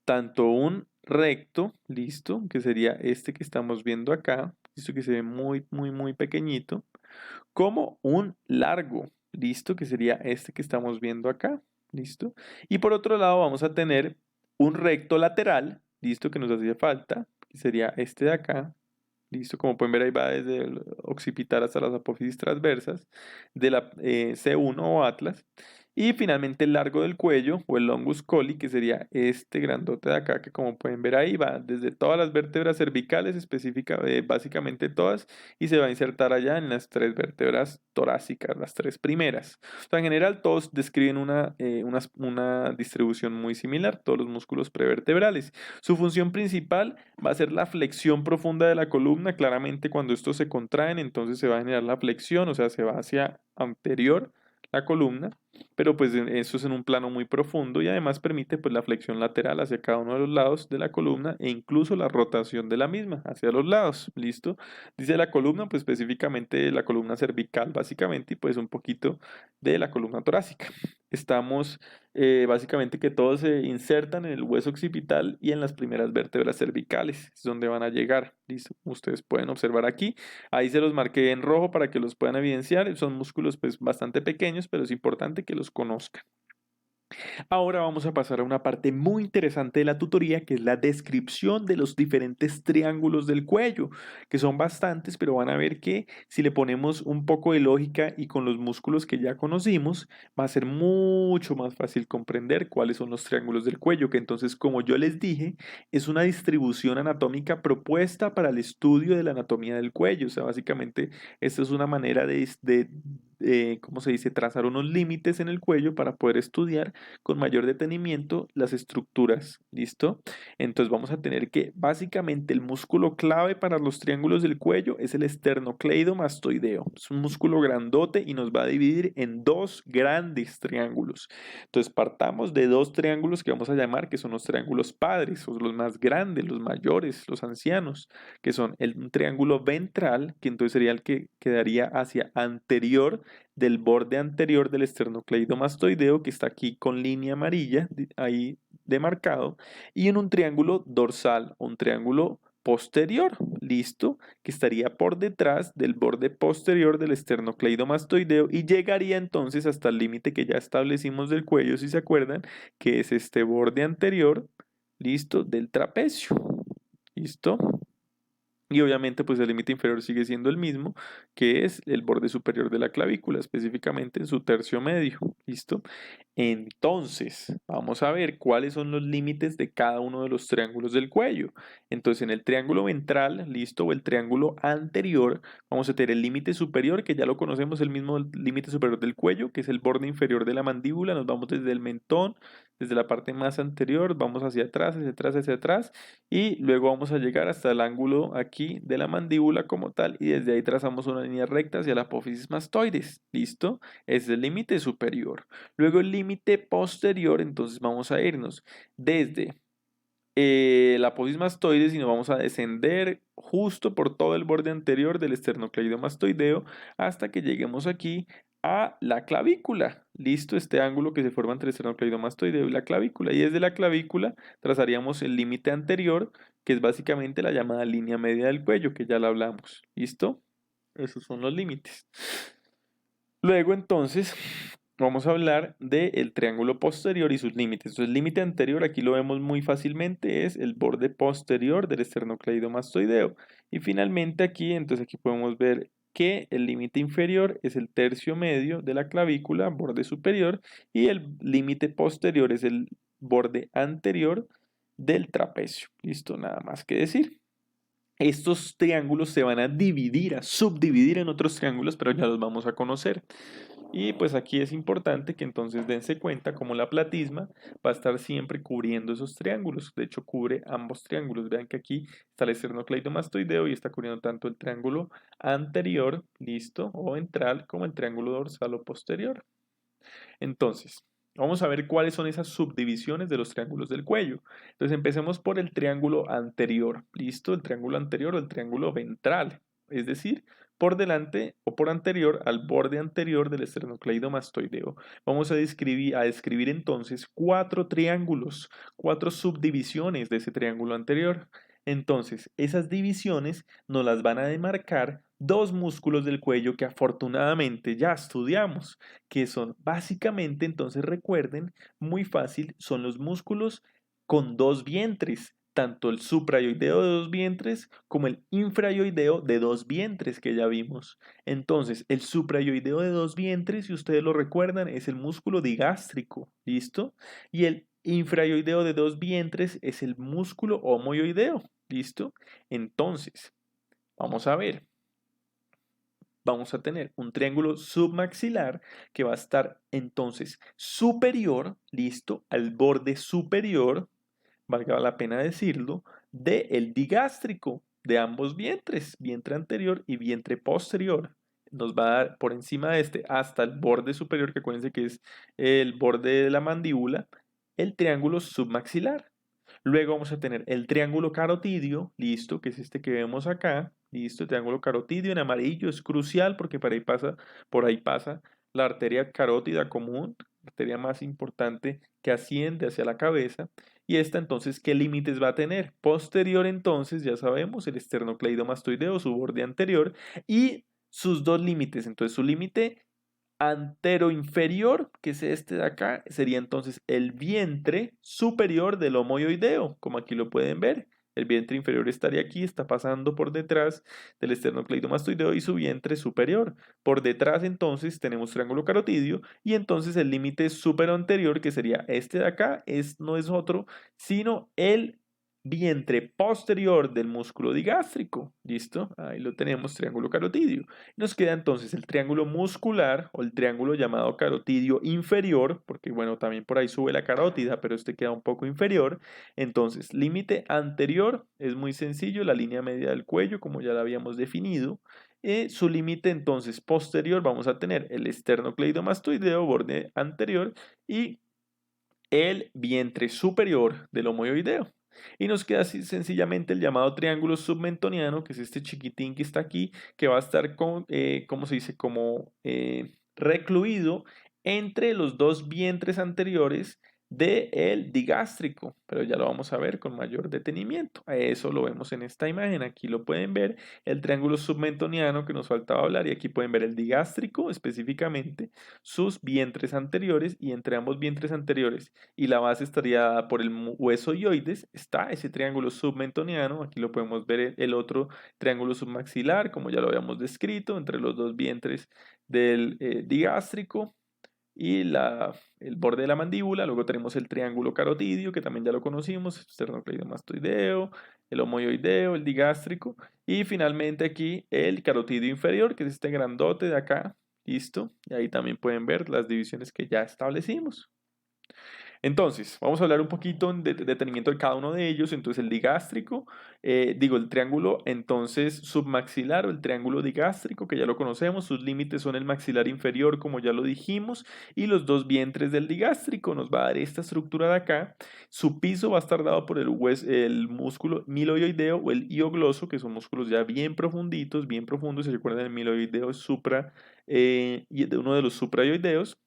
Tanto un recto, listo, que sería este que estamos viendo acá, listo, que se ve muy, muy, muy pequeñito, como un largo, listo, que sería este que estamos viendo acá, listo. Y por otro lado vamos a tener un recto lateral, listo, que nos hacía falta, que sería este de acá. Listo, como pueden ver ahí va desde el occipital hasta las apófisis transversas de la C1 o atlas. Y finalmente el largo del cuello o el longus colli, que sería este grandote de acá, que como pueden ver ahí va desde todas las vértebras cervicales, básicamente todas, y se va a insertar allá en las tres vértebras torácicas, las tres primeras. O sea, en general todos describen una distribución muy similar, todos los músculos prevertebrales. Su función principal va a ser la flexión profunda de la columna. Claramente cuando estos se contraen, entonces se va a generar la flexión, o sea, se va hacia anterior la columna, pero pues eso es en un plano muy profundo y además permite pues la flexión lateral hacia cada uno de los lados de la columna e incluso la rotación de la misma hacia los lados. ¿Listo? Dice la columna, pues específicamente la columna cervical básicamente y pues un poquito de la columna torácica. Estamos básicamente que todos se insertan en el hueso occipital y en las primeras vértebras cervicales, es donde van a llegar. ¿Listo? Ustedes pueden observar aquí. Ahí se los marqué en rojo para que los puedan evidenciar. Son músculos pues bastante pequeños, pero es importante que los conozcan. Ahora vamos a pasar a una parte muy interesante de la tutoría, que es la descripción de los diferentes triángulos del cuello, que son bastantes, pero van a ver que si le ponemos un poco de lógica y con los músculos que ya conocimos, va a ser mucho más fácil comprender cuáles son los triángulos del cuello, que entonces, como yo les dije, es una distribución anatómica propuesta para el estudio de la anatomía del cuello. O sea, básicamente, esta es una manera ¿cómo se dice?, trazar unos límites en el cuello para poder estudiar con mayor detenimiento las estructuras. ¿Listo? Entonces vamos a tener que básicamente el músculo clave para los triángulos del cuello es el esternocleidomastoideo. Es un músculo grandote y nos va a dividir en dos grandes triángulos. Entonces partamos de dos triángulos que vamos a llamar que son los triángulos padres, o los más grandes, los mayores, los ancianos, que son un triángulo ventral, que entonces sería el que quedaría hacia anterior del borde anterior del esternocleidomastoideo, que está aquí con línea amarilla, ahí demarcado, y en un triángulo dorsal, un triángulo posterior, listo, que estaría por detrás del borde posterior del esternocleidomastoideo y llegaría entonces hasta el límite que ya establecimos del cuello, si se acuerdan, que es este borde anterior, listo, del trapecio, listo. Y obviamente pues el límite inferior sigue siendo el mismo, que es el borde superior de la clavícula, específicamente en su tercio medio. ¿Listo? Entonces, vamos a ver cuáles son los límites de cada uno de los triángulos del cuello. Entonces, en el triángulo ventral, listo, o el triángulo anterior, vamos a tener el límite superior, que ya lo conocemos, el mismo límite superior del cuello, que es el borde inferior de la mandíbula. Nos vamos desde el mentón, desde la parte más anterior, vamos hacia atrás, hacia atrás, hacia atrás, y luego vamos a llegar hasta el ángulo aquí de la mandíbula como tal, y desde ahí trazamos una línea recta hacia la apófisis mastoides. ¿Listo? Es el límite superior. Luego el límite posterior, entonces vamos a irnos desde la apófisis mastoides y nos vamos a descender justo por todo el borde anterior del esternocleidomastoideo hasta que lleguemos aquí a la clavícula. Listo, este ángulo que se forma entre el esternocleidomastoideo y la clavícula. Y desde la clavícula trazaríamos el límite anterior, que es básicamente la llamada línea media del cuello, que ya la hablamos. ¿Listo? Esos son los límites. Luego entonces vamos a hablar del triángulo posterior y sus límites. Entonces el límite anterior aquí lo vemos muy fácilmente, es el borde posterior del esternocleidomastoideo. Y finalmente aquí, entonces aquí podemos ver que el límite inferior es el tercio medio de la clavícula, borde superior, y el límite posterior es el borde anterior del trapecio. Listo, nada más que decir. Estos triángulos se van a dividir, a subdividir en otros triángulos, pero ya los vamos a conocer. Y pues aquí es importante que entonces dense cuenta como la platisma va a estar siempre cubriendo esos triángulos. De hecho, cubre ambos triángulos. Vean que aquí está el esternocleidomastoideo y está cubriendo tanto el triángulo anterior, listo, o ventral, como el triángulo dorsal o posterior. Entonces, vamos a ver cuáles son esas subdivisiones de los triángulos del cuello. Entonces, empecemos por el triángulo anterior. ¿Listo? El triángulo anterior o el triángulo ventral. Es decir, por delante o por anterior al borde anterior del esternocleidomastoideo. Vamos a describir entonces cuatro triángulos, cuatro subdivisiones de ese triángulo anterior. Entonces, esas divisiones nos las van a demarcar dos músculos del cuello que afortunadamente ya estudiamos, que son básicamente, entonces recuerden, muy fácil, son los músculos con dos vientres, tanto el suprayoideo de dos vientres como el infrayoideo de dos vientres que ya vimos. Entonces, el suprayoideo de dos vientres, si ustedes lo recuerdan, es el músculo digástrico, ¿listo? Y el infrayoideo de dos vientres es el músculo homoyoideo, ¿listo? Entonces, vamos a ver. Vamos a tener un triángulo submaxilar que va a estar entonces superior, listo, al borde superior, valga la pena decirlo, del digástrico de ambos vientres, vientre anterior y vientre posterior. Nos va a dar por encima de este hasta el borde superior, que acuérdense que es el borde de la mandíbula, el triángulo submaxilar. Luego vamos a tener el triángulo carotidio, listo, que es este que vemos acá, listo, el triángulo carotidio en amarillo es crucial porque por ahí pasa la arteria carótida común, la arteria más importante que asciende hacia la cabeza. Y esta entonces, ¿qué límites va a tener? Posterior entonces, ya sabemos, el esternocleidomastoideo, su borde anterior, y sus dos límites. Entonces, su límite anteroinferior, que es este de acá, sería entonces el vientre superior del homoyoideo, como aquí lo pueden ver. El vientre inferior estaría aquí, está pasando por detrás del esternocleidomastoideo y su vientre superior. Por detrás entonces tenemos triángulo carotidio y entonces el límite superanterior, que sería este de acá, no es otro, sino el vientre posterior del músculo digástrico. ¿Listo? Ahí lo tenemos, triángulo carotidio. Nos queda entonces el triángulo muscular o el triángulo llamado carotidio inferior, porque bueno, también por ahí sube la carótida, pero este queda un poco inferior. Entonces, límite anterior es muy sencillo, la línea media del cuello, como ya la habíamos definido. Su límite entonces posterior vamos a tener el esternocleidomastoideo, borde anterior, y el vientre superior del homoyoideo. Y nos queda así sencillamente el llamado triángulo submentoniano, que es este chiquitín que está aquí, que va a estar ¿cómo se dice? Como recluido entre los dos vientres anteriores del digástrico, pero ya lo vamos a ver con mayor detenimiento. A eso lo vemos en esta imagen, aquí lo pueden ver, el triángulo submentoniano que nos faltaba hablar, y aquí pueden ver el digástrico específicamente, sus vientres anteriores, y entre ambos vientres anteriores y la base estaría dada por el hueso ioides, está ese triángulo submentoniano, aquí lo podemos ver el otro triángulo submaxilar, como ya lo habíamos descrito, entre los dos vientres del digástrico y el borde de la mandíbula. Luego tenemos el triángulo carotidio, que también ya lo conocimos, esternocleidomastoideo, el homoyoideo, el digástrico, y finalmente aquí el carotidio inferior, que es este grandote de acá, listo, y ahí también pueden ver las divisiones que ya establecimos. Entonces, vamos a hablar un poquito de detenimiento de cada uno de ellos. Entonces, el digástrico, el triángulo entonces submaxilar o el triángulo digástrico, que ya lo conocemos, sus límites son el maxilar inferior, como ya lo dijimos, y los dos vientres del digástrico. Nos va a dar esta estructura de acá. Su piso va a estar dado por el músculo miloioideo o el iogloso, que son músculos ya bien profunditos, bien profundos. Si recuerdan, el miloioideo es y de uno de los suprayoideos.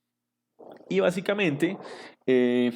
Y básicamente, eh,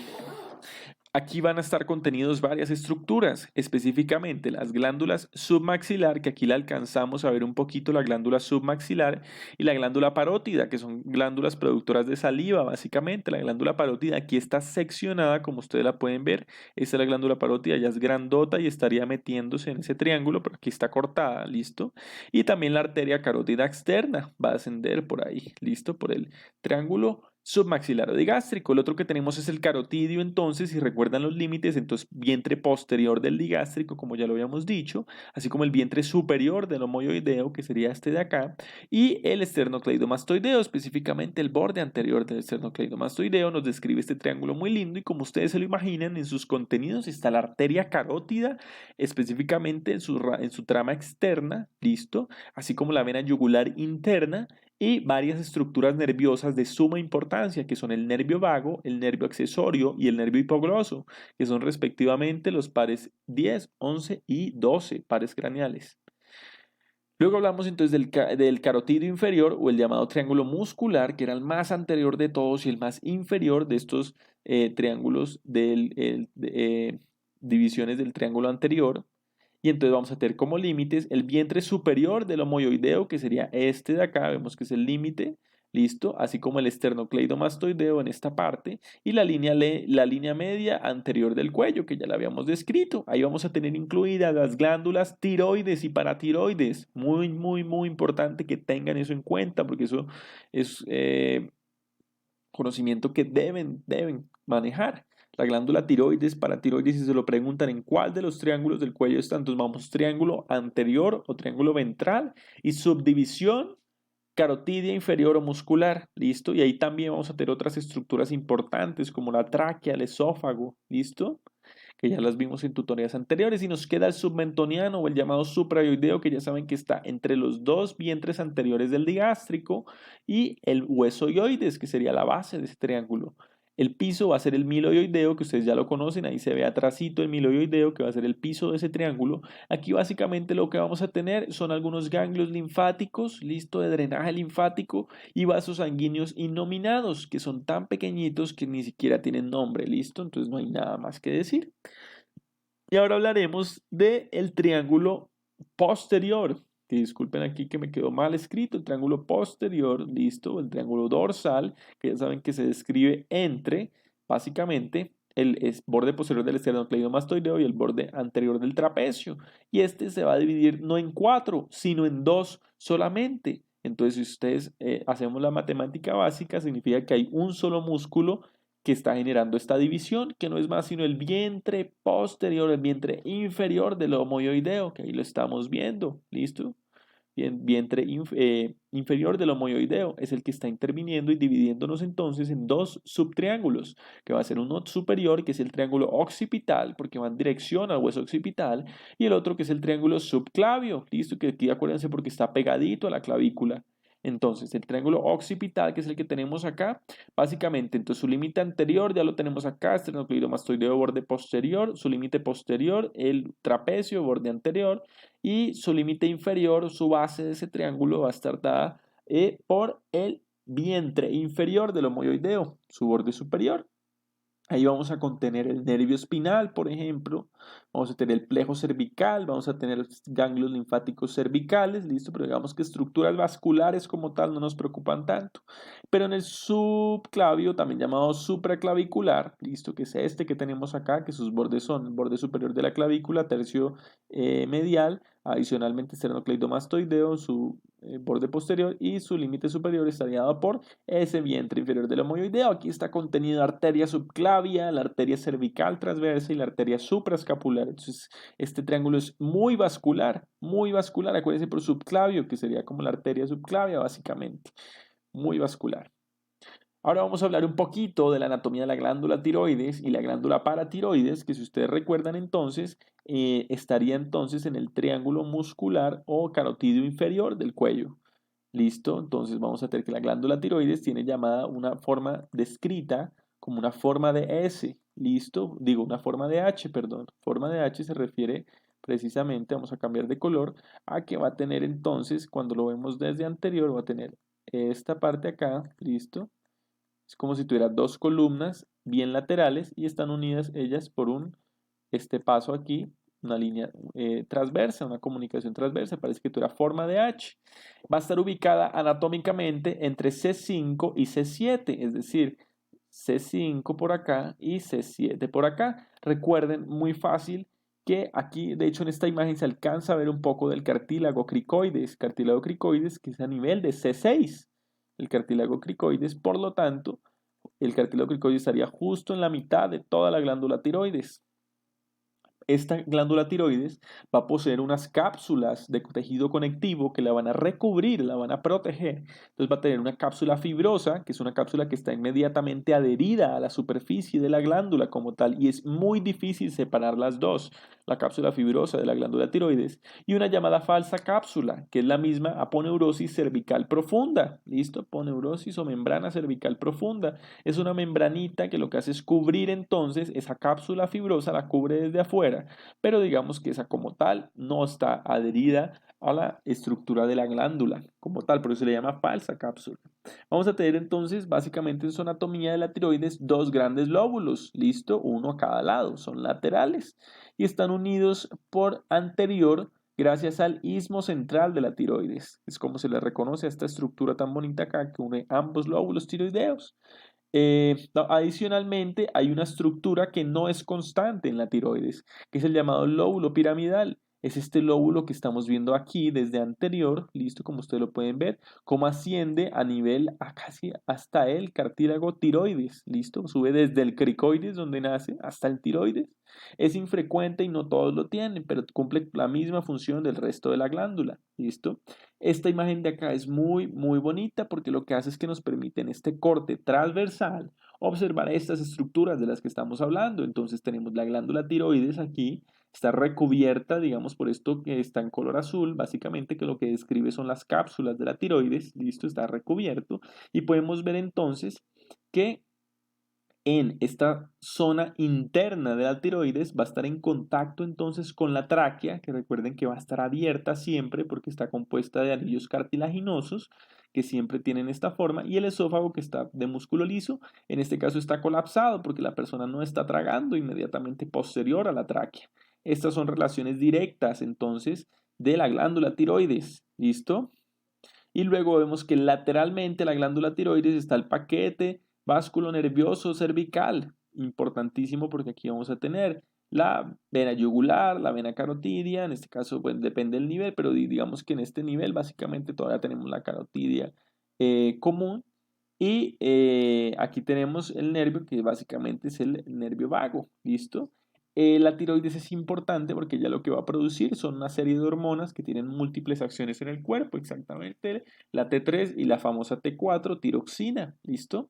aquí van a estar contenidos varias estructuras, específicamente las glándulas submaxilar, que aquí la alcanzamos a ver un poquito, la glándula submaxilar, y la glándula parótida, que son glándulas productoras de saliva, básicamente. La glándula parótida aquí está seccionada, como ustedes la pueden ver. Esta es la glándula parótida, ya es grandota y estaría metiéndose en ese triángulo, pero aquí está cortada, ¿listo? Y también la arteria carótida externa va a ascender por ahí, ¿listo? Por el triángulo submaxilar o digástrico. El otro que tenemos es el carotidio, entonces, si recuerdan los límites, entonces vientre posterior del digástrico, como ya lo habíamos dicho, así como el vientre superior del homoyoideo, que sería este de acá, y el esternocleidomastoideo, específicamente el borde anterior del esternocleidomastoideo, nos describe este triángulo muy lindo, y como ustedes se lo imaginan, en sus contenidos está la arteria carótida, específicamente en su trama externa, listo, así como la vena yugular interna, y varias estructuras nerviosas de suma importancia, que son el nervio vago, el nervio accesorio y el nervio hipogloso, que son respectivamente los pares 10, 11 y 12 pares craneales. Luego hablamos entonces del carotidio inferior o el llamado triángulo muscular, que era el más anterior de todos y el más inferior de estos triángulos divisiones del triángulo anterior. Y entonces vamos a tener como límites el vientre superior del homoyoideo, que sería este de acá, vemos que es el límite, ¿listo? Así como el esternocleidomastoideo en esta parte y la línea media anterior del cuello, que ya la habíamos descrito. Ahí vamos a tener incluidas las glándulas tiroides y paratiroides. Muy, muy, muy importante que tengan eso en cuenta, porque eso es conocimiento que deben manejar. La glándula tiroides, paratiroides, si se lo preguntan en cuál de los triángulos del cuello están, entonces vamos triángulo anterior o triángulo ventral y subdivisión carotidia inferior o muscular, ¿listo? Y ahí también vamos a tener otras estructuras importantes como la tráquea, el esófago, ¿listo? Que ya las vimos en tutorías anteriores, y nos queda el submentoniano o el llamado suprayoideo, que ya saben que está entre los dos vientres anteriores del digástrico y el hueso ioides, que sería la base de ese triángulo. El piso va a ser el miloioideo, que ustedes ya lo conocen, ahí se ve atrásito el miloioideo, que va a ser el piso de ese triángulo. Aquí básicamente lo que vamos a tener son algunos ganglios linfáticos, listo, de drenaje linfático, y vasos sanguíneos innominados, que son tan pequeñitos que ni siquiera tienen nombre, listo, entonces no hay nada más que decir. Y ahora hablaremos del triángulo posterior. Que disculpen aquí que me quedó mal escrito. El triángulo posterior, listo. El triángulo dorsal, que ya saben que se describe entre, básicamente, el borde posterior del esternocleidomastoideo y el borde anterior del trapecio. Y este se va a dividir no en 4, sino en 2 solamente. Entonces, si ustedes hacemos la matemática básica, significa que hay un solo músculo que está generando esta división, que no es más sino el vientre posterior, el vientre inferior del homoioideo, que ahí lo estamos viendo, ¿listo? Vientre inferior del homoioideo es el que está interviniendo y dividiéndonos entonces en dos subtriángulos, que va a ser uno superior, que es el triángulo occipital, porque va en dirección al hueso occipital, y el otro que es el triángulo subclavio, ¿listo? Que aquí acuérdense porque está pegadito a la clavícula. Entonces, el triángulo occipital, que es el que tenemos acá, básicamente, entonces su límite anterior ya lo tenemos acá, esternocleidomastoideo borde posterior, su límite posterior, el trapecio, borde anterior, y su límite inferior, su base de ese triángulo va a estar dada por el vientre inferior del homoioideo, su borde superior. Ahí vamos a contener el nervio espinal, por ejemplo, vamos a tener el plejo cervical, vamos a tener ganglios linfáticos cervicales, listo, pero digamos que estructuras vasculares como tal no nos preocupan tanto. Pero en el subclavio, también llamado supraclavicular, listo, que es este que tenemos acá, que sus bordes son el borde superior de la clavícula, tercio medial, adicionalmente esternocleidomastoideo, su borde posterior, y su límite superior estaría dado por ese vientre inferior del homoioideo. Aquí está contenido la arteria subclavia, la arteria cervical transversa y la arteria supraescapular. Entonces, este triángulo es muy vascular, muy vascular. Acuérdense por subclavio, que sería como la arteria subclavia, básicamente. Muy vascular. Ahora vamos a hablar un poquito de la anatomía de la glándula tiroides y la glándula paratiroides, que si ustedes recuerdan entonces, estaría entonces en el triángulo muscular o carotidio inferior del cuello. ¿Listo? Entonces vamos a tener que la glándula tiroides tiene llamada una forma descrita como una forma de S. ¿Listo? Digo, una forma de H, perdón. Forma de H se refiere precisamente, vamos a cambiar de color, a que va a tener entonces, cuando lo vemos desde anterior, va a tener esta parte acá, ¿listo? Es como si tuviera dos columnas bien laterales y están unidas ellas por este paso aquí, una línea transversa, una comunicación transversa, parece que tuviera forma de H. Va a estar ubicada anatómicamente entre C5 y C7, es decir, C5 por acá y C7 por acá. Recuerden, muy fácil, que aquí, de hecho, en esta imagen se alcanza a ver un poco del cartílago cricoides, que es a nivel de C6. El cartílago cricoides, por lo tanto, el cartílago cricoides estaría justo en la mitad de toda la glándula tiroides. Esta glándula tiroides va a poseer unas cápsulas de tejido conectivo que la van a recubrir, la van a proteger. Entonces va a tener una cápsula fibrosa, que es una cápsula que está inmediatamente adherida a la superficie de la glándula como tal, y es muy difícil separar las dos, la cápsula fibrosa de la glándula tiroides, y una llamada falsa cápsula, que es la misma aponeurosis cervical profunda. ¿Listo? Aponeurosis o membrana cervical profunda. Es una membranita que lo que hace es cubrir entonces esa cápsula fibrosa, la cubre desde afuera, pero digamos que esa como tal no está adherida a la estructura de la glándula como tal, por eso se le llama falsa cápsula. Vamos a tener entonces básicamente en su anatomía de la tiroides dos grandes lóbulos, listo, uno a cada lado, son laterales y están unidos por anterior gracias al istmo central de la tiroides. Es como se le reconoce a esta estructura tan bonita acá que une ambos lóbulos tiroideos. Adicionalmente, hay una estructura que no es constante en la tiroides, que es el llamado lóbulo piramidal. Es este lóbulo que estamos viendo aquí desde anterior, listo, como ustedes lo pueden ver, cómo asciende a nivel a casi hasta el cartílago tiroides, listo, sube desde el cricoides donde nace hasta el tiroides. Es infrecuente y no todos lo tienen, pero cumple la misma función del resto de la glándula, listo. Esta imagen de acá es muy bonita porque lo que hace es que nos permite en este corte transversal observar estas estructuras de las que estamos hablando. Entonces tenemos la glándula tiroides aquí, está recubierta, digamos, por esto que está en color azul, básicamente que lo que describe son las cápsulas de la tiroides, listo, está recubierto, y podemos ver entonces que en esta zona interna de la tiroides va a estar en contacto entonces con la tráquea, que recuerden que va a estar abierta siempre porque está compuesta de anillos cartilaginosos que siempre tienen esta forma, y el esófago, que está de músculo liso, en este caso está colapsado porque la persona no está tragando inmediatamente posterior a la tráquea. Estas son relaciones directas entonces de la glándula tiroides, ¿listo? Y luego vemos que lateralmente la glándula tiroides está el paquete básculo nervioso cervical, importantísimo porque aquí vamos a tener la vena yugular, la vena carotidia, en este caso pues, depende del nivel, pero digamos que en este nivel básicamente todavía tenemos la carotidia común, y aquí tenemos el nervio que básicamente es el nervio vago, ¿listo? La tiroides es importante porque ya lo que va a producir son una serie de hormonas que tienen múltiples acciones en el cuerpo, exactamente la T3 y la famosa T4, tiroxina, ¿listo?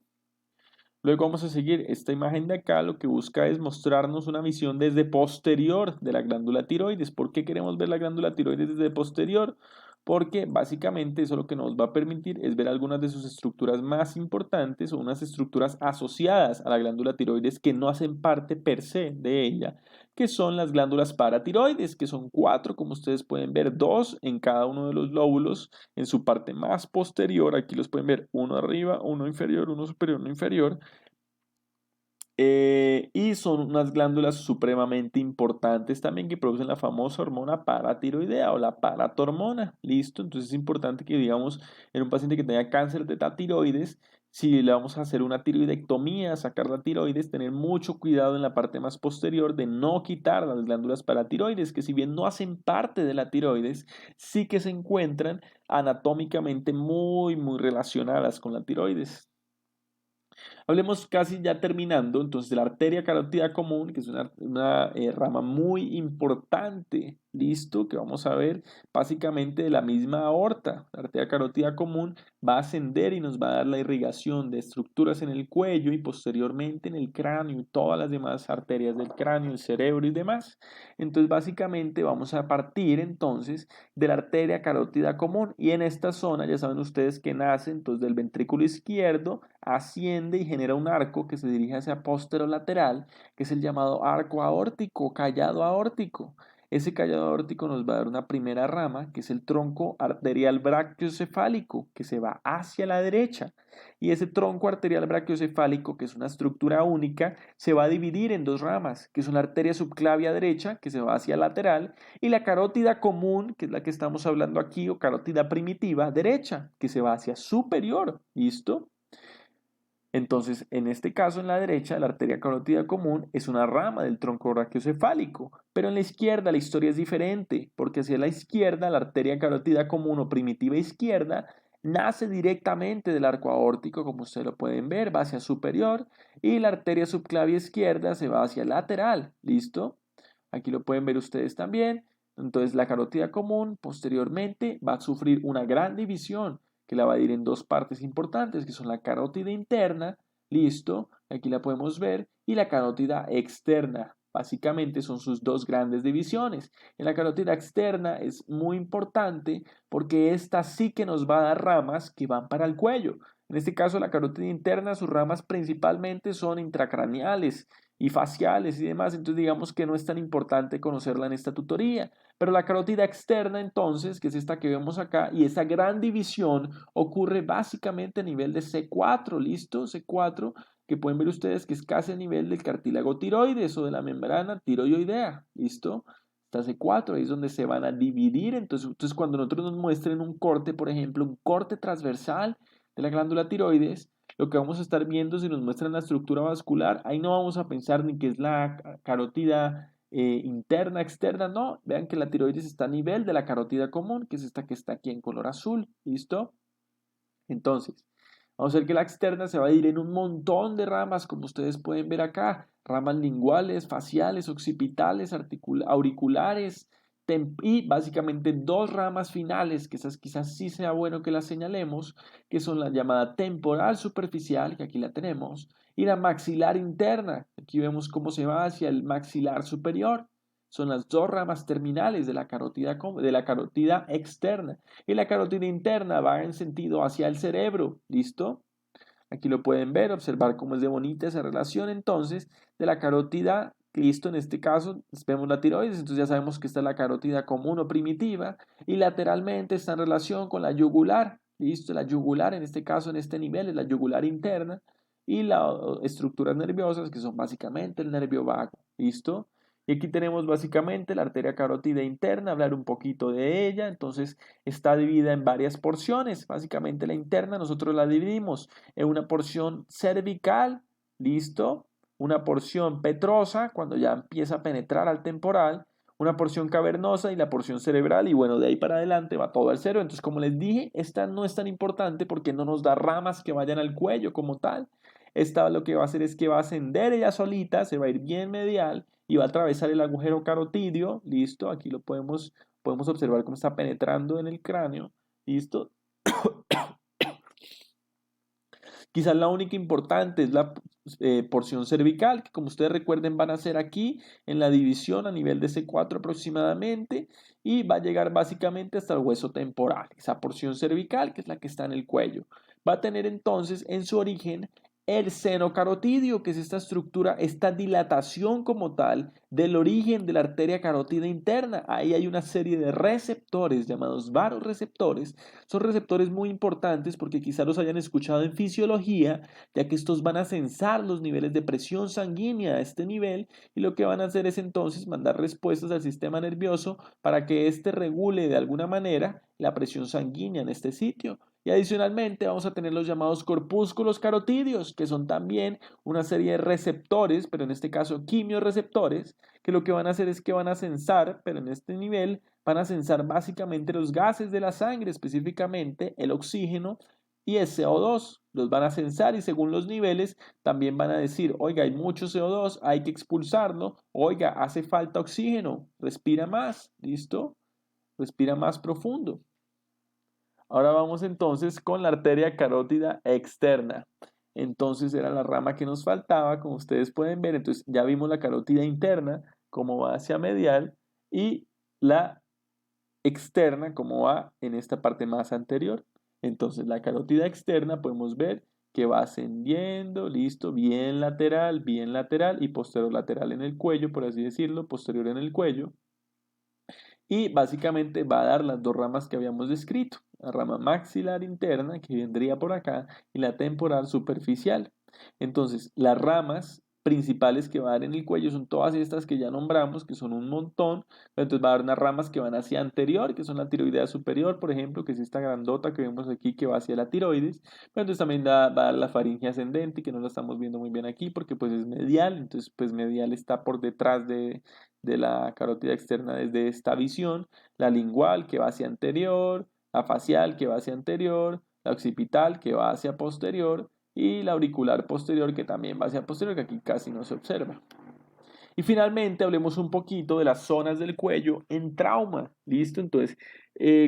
Luego vamos a seguir esta imagen de acá, lo que busca es mostrarnos una visión desde posterior de la glándula tiroides. ¿Por qué queremos ver la glándula tiroides desde posterior? Porque básicamente eso lo que nos va a permitir es ver algunas de sus estructuras más importantes o unas estructuras asociadas a la glándula tiroides que no hacen parte per se de ella, que son las glándulas paratiroides, que son 4, como ustedes pueden ver, 2 en cada uno de los lóbulos en su parte más posterior. Aquí los pueden ver, uno arriba, uno inferior, uno superior, uno inferior. Y son unas glándulas supremamente importantes también que producen la famosa hormona paratiroidea o la paratormona. ¿Listo? Entonces es importante que, digamos, en un paciente que tenga cáncer de la tiroides, si le vamos a hacer una tiroidectomía, sacar la tiroides, tener mucho cuidado en la parte más posterior de no quitar las glándulas paratiroides, que si bien no hacen parte de la tiroides, sí que se encuentran anatómicamente muy relacionadas con la tiroides. Hablemos casi ya terminando, entonces, de la arteria carótida común, que es una rama muy importante, listo, que vamos a ver básicamente de la misma aorta. La arteria carótida común va a ascender y nos va a dar la irrigación de estructuras en el cuello y posteriormente en el cráneo y todas las demás arterias del cráneo, el cerebro y demás. Entonces, básicamente vamos a partir entonces de la arteria carótida común, y en esta zona ya saben ustedes que nace entonces del ventrículo izquierdo, asciende y genera un arco que se dirige hacia posterolateral, que es el llamado arco aórtico, callado aórtico. Ese callado aórtico nos va a dar una primera rama, que es el tronco arterial brachiocefálico, que se va hacia la derecha. Y ese tronco arterial brachiocefálico, que es una estructura única, se va a dividir en dos ramas, que son la arteria subclavia derecha, que se va hacia lateral, y la carótida común, que es la que estamos hablando aquí, o carótida primitiva derecha, que se va hacia superior. ¿Listo? Entonces, en este caso, en la derecha, la arteria carótida común es una rama del tronco brachiocefálico, pero en la izquierda la historia es diferente, porque hacia la izquierda, la arteria carótida común o primitiva izquierda nace directamente del arco aórtico, como ustedes lo pueden ver, va hacia superior, y la arteria subclavia izquierda se va hacia lateral. ¿Listo? Aquí lo pueden ver ustedes también. Entonces, la carótida común posteriormente va a sufrir una gran división que la va a ir en dos partes importantes, que son la carótida interna, listo, aquí la podemos ver, y la carótida externa. Básicamente son sus dos grandes divisiones. En la carótida externa es muy importante porque esta sí que nos va a dar ramas que van para el cuello. En este caso, la carótida interna, sus ramas principalmente son intracraneales y faciales y demás, entonces digamos que no es tan importante conocerla en esta tutoría. Pero la carótida externa entonces, que es esta que vemos acá, y esa gran división ocurre básicamente a nivel de C4, ¿listo? C4, que pueden ver ustedes que es casi a nivel del cartílago tiroides o de la membrana tiroidea, ¿listo? está C4, ahí es donde se van a dividir. Entonces cuando nosotros nos muestren un corte, por ejemplo, un corte transversal de la glándula tiroides, lo que vamos a estar viendo si nos muestran la estructura vascular, ahí no vamos a pensar ni que es la carótida interna, externa, no. Vean que la tiroides está a nivel de la carótida común, que es esta que está aquí en color azul, ¿listo? Entonces, vamos a ver que la externa se va a ir en un montón de ramas, como ustedes pueden ver acá, ramas linguales, faciales, occipitales, auriculares, y básicamente dos ramas finales, que esas quizás sí sea bueno que las señalemos, que son la llamada temporal superficial, que aquí la tenemos, y la maxilar interna. Aquí vemos cómo se va hacia el maxilar superior. Son las dos ramas terminales de la carótida externa. Y la carótida interna va en sentido hacia el cerebro. ¿Listo? Aquí lo pueden ver, observar cómo es de bonita esa relación entonces de la carótida. Listo, en este caso vemos la tiroides, entonces ya sabemos que esta es la carótida común o primitiva y lateralmente está en relación con la yugular. Listo, la yugular en este caso, en este nivel, es la yugular interna y las estructuras nerviosas que son básicamente el nervio vago. ¿Listo? Y aquí tenemos básicamente la arteria carótida interna, hablar un poquito de ella. Entonces está dividida en varias porciones. Básicamente la interna nosotros la dividimos en una porción cervical, listo, una porción petrosa, cuando ya empieza a penetrar al temporal, una porción cavernosa y la porción cerebral, y bueno, de ahí para adelante va todo al cerebro. Entonces, como les dije, esta no es tan importante porque no nos da ramas que vayan al cuello como tal. Esta lo que va a hacer es que va a ascender ella solita, se va a ir bien medial y va a atravesar el agujero carotidio, listo, aquí lo podemos observar cómo está penetrando en el cráneo, listo. Quizás la única importante es la porción cervical, que como ustedes recuerden van a ser aquí en la división a nivel de C4 aproximadamente y va a llegar básicamente hasta el hueso temporal. Esa porción cervical, que es la que está en el cuello, va a tener entonces en su origen el seno carotidio, que es esta estructura, esta dilatación como tal del origen de la arteria carótida interna. Ahí hay una serie de receptores llamados varoreceptores. Son receptores muy importantes porque quizá los hayan escuchado en fisiología, ya que estos van a censar los niveles de presión sanguínea a este nivel y lo que van a hacer es entonces mandar respuestas al sistema nervioso para que éste regule de alguna manera la presión sanguínea en este sitio. Y adicionalmente vamos a tener los llamados corpúsculos carotídeos, que son también una serie de receptores, pero en este caso quimioreceptores, que lo que van a hacer es que van a censar, pero en este nivel van a censar básicamente los gases de la sangre, específicamente el oxígeno y el CO2. Los van a censar y según los niveles también van a decir, oiga, hay mucho CO2, hay que expulsarlo, oiga, hace falta oxígeno, respira más, ¿listo? Respira más profundo. Ahora vamos entonces con la arteria carótida externa. Entonces era la rama que nos faltaba, como ustedes pueden ver. Entonces ya vimos la carótida interna, como va hacia medial, y la externa, como va en esta parte más anterior. Entonces la carótida externa podemos ver que va ascendiendo, listo, bien lateral y posterior lateral en el cuello, por así decirlo, posterior en el cuello y básicamente va a dar las dos ramas que habíamos descrito, la rama maxilar interna que vendría por acá y la temporal superficial. Entonces, las ramas principales que va a dar en el cuello son todas estas que ya nombramos, que son un montón. Entonces va a dar unas ramas que van hacia anterior, que son la tiroidea superior, por ejemplo, que es esta grandota que vemos aquí que va hacia la tiroides. Pero entonces también va a dar la faringe ascendente, que no la estamos viendo muy bien aquí porque pues es medial. Entonces pues medial está por detrás de la carótida externa desde esta visión. La lingual que va hacia anterior, la facial que va hacia anterior, la occipital que va hacia posterior y la auricular posterior que también va hacia posterior, que aquí casi no se observa. Y finalmente hablemos un poquito de las zonas del cuello en trauma, ¿listo? Entonces,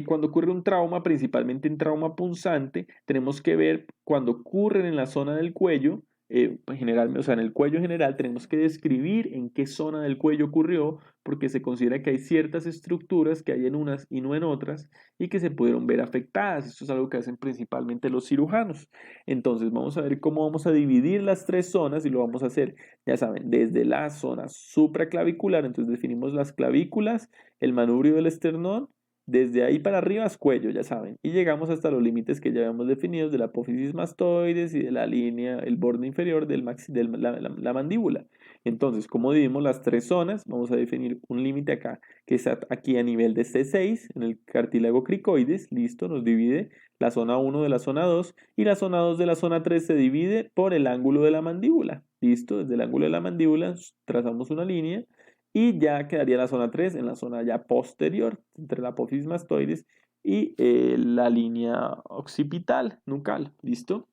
cuando ocurre un trauma, principalmente en trauma punzante, tenemos que ver cuando ocurren en la zona del cuello, o sea, en el cuello general, tenemos que describir en qué zona del cuello ocurrió, porque se considera que hay ciertas estructuras que hay en unas y no en otras, y que se pudieron ver afectadas. Esto es algo que hacen principalmente los cirujanos. Entonces, vamos a ver cómo vamos a dividir las tres zonas y lo vamos a hacer, ya saben, desde la zona supraclavicular. Entonces, definimos las clavículas, el manubrio del esternón Desde ahí para arriba es cuello, ya saben. Y llegamos hasta los límites que ya habíamos definidos de la apófisis mastoides y de la línea, el borde inferior de la mandíbula. Entonces, como dividimos las tres zonas, vamos a definir un límite acá, que está aquí a nivel de C6, en el cartílago cricoides, listo, nos divide la zona 1 de la zona 2 y la zona 2 de la zona 3 se divide por el ángulo de la mandíbula, listo, desde el ángulo de la mandíbula trazamos una línea y ya quedaría la zona 3 en la zona ya posterior, entre la apófisis mastoides y la línea occipital, nucal, ¿listo?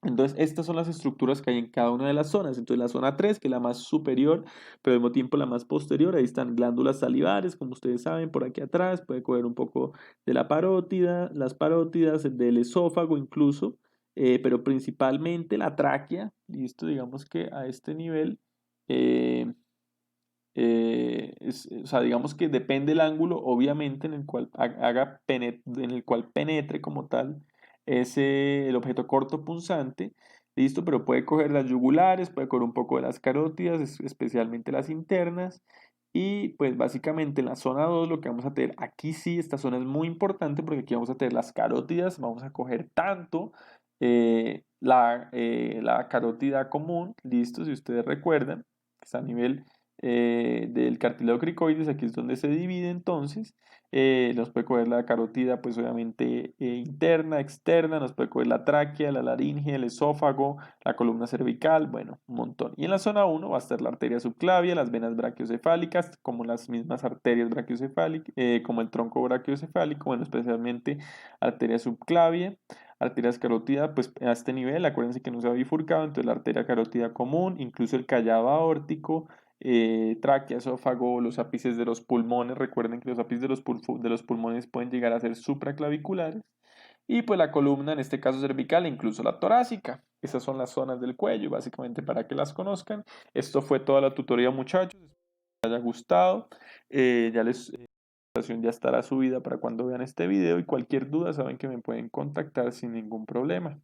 Entonces, estas son las estructuras que hay en cada una de las zonas. Entonces, la zona 3 que es la más superior, pero al mismo tiempo la más posterior, ahí están glándulas salivares, como ustedes saben, por aquí atrás, puede coger un poco de la parótida, las parótidas, del esófago incluso, pero principalmente la tráquea, listo, digamos que a este nivel. eh, o sea, digamos que depende el ángulo, obviamente, en el cual en el cual penetre como tal el objeto corto punzante, listo, pero puede coger las yugulares, puede coger un poco de las carótidas, especialmente las internas, y pues básicamente en la zona 2 lo que vamos a tener, aquí sí, esta zona es muy importante porque aquí vamos a tener las carótidas, vamos a coger tanto la carótida común, listo, si ustedes recuerdan, que está a nivel del cartílago cricoides, aquí es donde se divide entonces, nos puede coger la carótida pues obviamente interna, externa, nos puede coger la tráquea, la laringe, el esófago, la columna cervical, bueno, un montón. Y en la zona 1 va a estar la arteria subclavia, las venas brachiocefálicas, como las mismas arterias brachiocefálicas, como el tronco brachiocefálico, bueno, especialmente arteria subclavia. Arterias carótida, pues a este nivel, acuérdense que no se ha bifurcado, entonces la arteria carótida común, incluso el callado aórtico, tráquea, esófago, los ápices de los pulmones. Recuerden que los ápices de los pulmones pueden llegar a ser supraclaviculares. Y pues la columna, en este caso cervical, e incluso la torácica. Esas son las zonas del cuello, básicamente para que las conozcan. Esto fue toda la tutoría, muchachos. Espero que les haya gustado. La presentación ya estará subida para cuando vean este video y cualquier duda saben que me pueden contactar sin ningún problema.